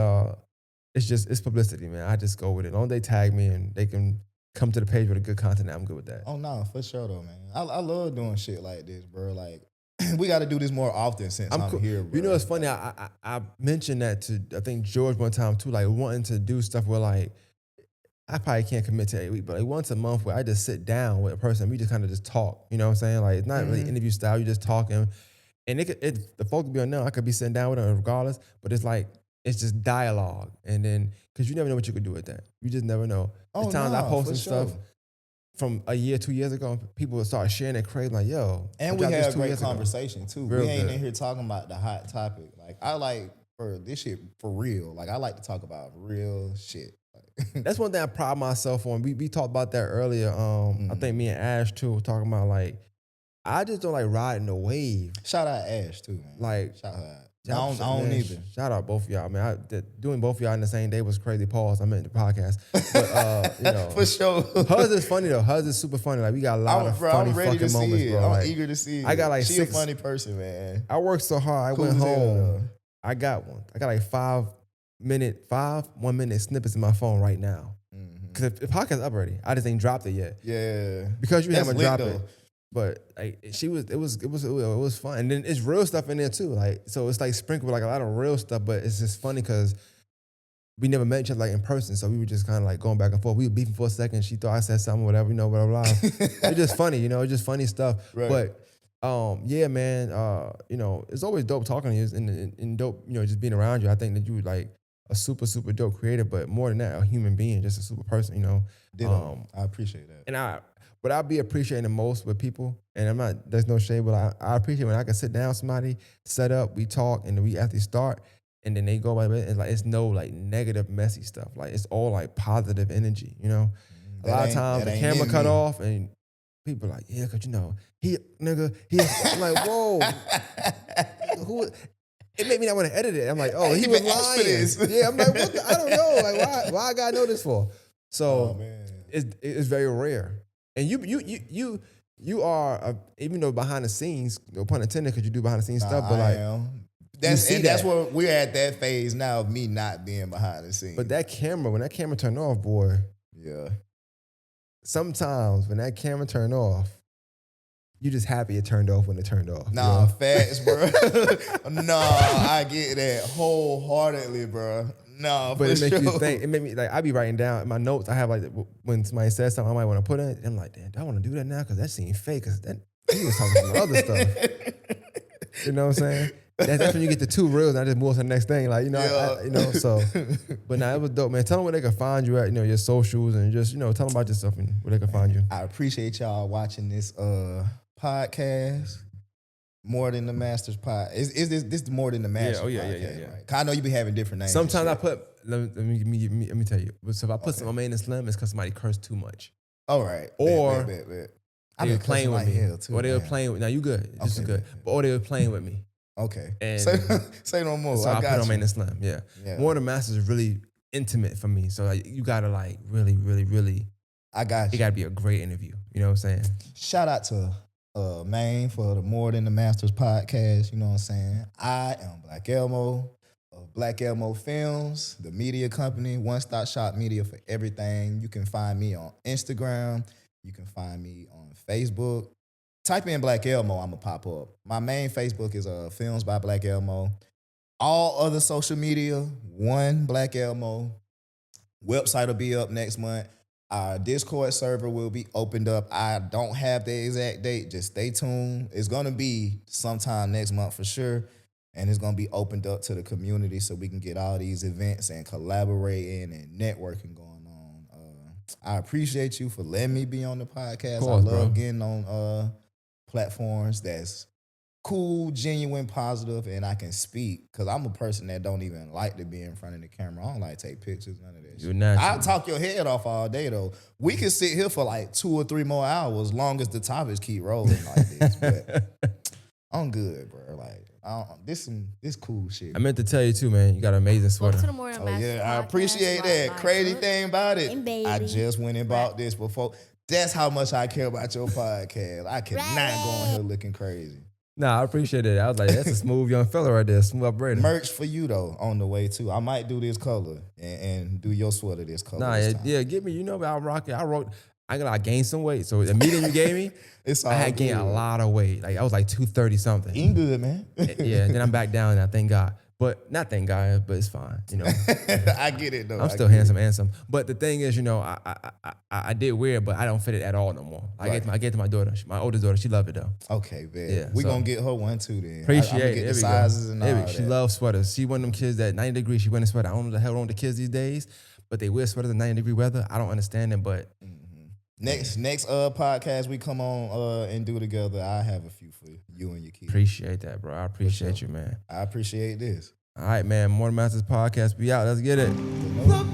it's publicity, man. I just go with it. As long as they tag me and they can come to the page with a good content, I'm good with that. Oh no, for sure though, man. I love doing shit like this, bro. Like, we got to do this more often since I'm here, bro. You know, it's funny. I mentioned that to I think George one time too, like wanting to do stuff where like I probably can't commit to every week, but like once a month where I just sit down with a person, we just kind of just talk. You know what I'm saying? Like it's not really interview style. You just talking, and the folks will be on there. I could be sitting down with them regardless, but it's like it's just dialogue, and then because you never know what you could do with that. You just never know. Oh, times I posted sure. stuff from a year, 2 years ago, and people would start sharing it crazy, like, yo. And we had a great conversation too. Real we ain't good. in here talking about the hot topic. Like I like for this shit for real. Like I like to talk about real shit. That's one thing I pride myself on. We talked about that earlier. I think me and Ash too were talking about like I just don't like riding the wave. Shout out Ash too, man. Like shout out. I don't either. Shout out both of y'all, man. Doing both of y'all in the same day was crazy. Pause. I meant the podcast, but for sure. Hers is funny though. Hers is super funny. Like we got a lot of funny fucking moments, bro. I'm like, eager to see it. I got like she a funny person, man. I worked so hard. I went home. I got one. I got like 1 minute snippets in my phone right now. Because if the podcast up already, I just ain't dropped it yet. Yeah, because you haven't dropped it. But like it was fun, and then it's real stuff in there too. Like so, it's like sprinkled with like a lot of real stuff. But it's just funny because we never met each other like in person, so we were just kind of like going back and forth. We were beefing for a second. She thought I said something, whatever, blah blah blah. It's just funny, it's just funny stuff. Right. But yeah, man, it's always dope talking to you and dope, just being around you. I think that you like a super super dope creator, but more than that, a human being, just a super person. I appreciate that. And what I be appreciating the most with people, and there's no shade, but I appreciate when I can sit down with somebody, set up, we talk, and then we actually start, and then they go by it. It's like it's no like negative, messy stuff. Like it's all like positive energy. A lot of times the camera cut off, and people are like, yeah, cause he. I'm like, whoa, who? It made me not want to edit it. I'm like, oh, he was lying. Yeah, I'm like, what? I don't know. Like, why I gotta know this for? So it's very rare. And you you are even though behind the scenes, no pun intended, because you do behind the scenes stuff, Nah, but I like am. that's Where we're at that phase now of me not being behind the scenes. But that camera, when that camera turned off, boy, yeah. sometimes when that camera turned off, you just happy it turned off when it turned off. Nah, facts, bro. Nah, I get that wholeheartedly, bro. Nah, But for it makes sure. you think. It made me like I be writing down my notes. I have like when somebody says something I might want to put in it. I'm like, damn, do I want to do that now? Because that seemed fake. Because that he was talking some other stuff. You know what I'm saying? That's when you get the two reels and I just move to the next thing. Like, you know, so. But now it was dope, man. Tell them where they can find you at, you know, your socials and just, you know, tell them about yourself and where they can find you. I appreciate y'all watching this podcast. More Than the Masters pod. Is this More Than the Masters podcast? Right? 'Cause I know you be having different names. Sometimes I put, let me tell you. So if I put some Main and Slim, it's because somebody cursed too much. All right. Or I've they been were playing with me. Too, or they were playing with, now you good. This is good. Or they were playing with me. Okay. And say no more. So I got put you. on Main and Slim. Yeah. More Than Masters is really intimate for me. So like you gotta like really, really, really. I got you. It gotta be a great interview. You know what I'm saying? Shout out to Maine for the More Than the Masters podcast. You know what I'm saying? I am Black Elmo of Black Elmo Films, the media company, one-stop shop media for everything. You can find me on Instagram. You can find me on Facebook. Type in Black Elmo, I'm going to pop up. My main Facebook is Films by Black Elmo. All other social media, one Black Elmo. Website will be up next month. Our Discord server will be opened up. I don't have the exact date. Just stay tuned. It's going to be sometime next month for sure. And it's going to be opened up to the community so we can get all these events and collaborating and networking going on. I appreciate you for letting me be on the podcast. Course, I love bro. getting on platforms that's cool, genuine, positive, and I can speak because I'm a person that don't even like to be in front of the camera. I don't like to take pictures, none of that You're shit. natural. I'll talk your head off all day though. We can sit here for like 2 or 3 more hours, long as the topics keep rolling like this. But I'm good, bro. Like this cool shit. I meant to tell you too, man. You got an amazing Welcome sweater. to the More Than Oh Masters yeah, I podcast. appreciate that. Crazy thing about it, And baby. I just went and bought this before. That's how much I care about your podcast. I cannot go on here looking crazy. Nah, I appreciate it. I was like, that's a smooth young fella right there, smooth operator. Merch for you though on the way too. I might do this color and do your sweater this color. Nah, this time. yeah, get me. You know, I rock it. I gained some weight. So the medium you gave me, It's all I had gained a good. lot of weight. Like I was like 230 something. Eating good, man. Yeah, then I'm back down. And I thank God, but not thank God, but it's fine. You know, I get it though. I'm still handsome. But the thing is, you know, I did wear it, but I don't fit it at all no more. I Right. get to my daughter, my oldest daughter. She loved it though. Okay, man. Yeah, We so- gonna get her one too then. Appreciate I'm gonna it. get There the we go. sizes and all There we- that. She loves sweaters. She one of them kids that 90 degrees, she wearing a sweater. I don't know the hell wrong with the kids these days, but they wear sweaters in 90-degree weather. I don't understand it, but Next podcast we come on and do together. I have a few for you and your kids. appreciate that, bro. I appreciate sure. you, man. I appreciate this. All right, man. More Than Masters podcast. Be out. Let's get it. The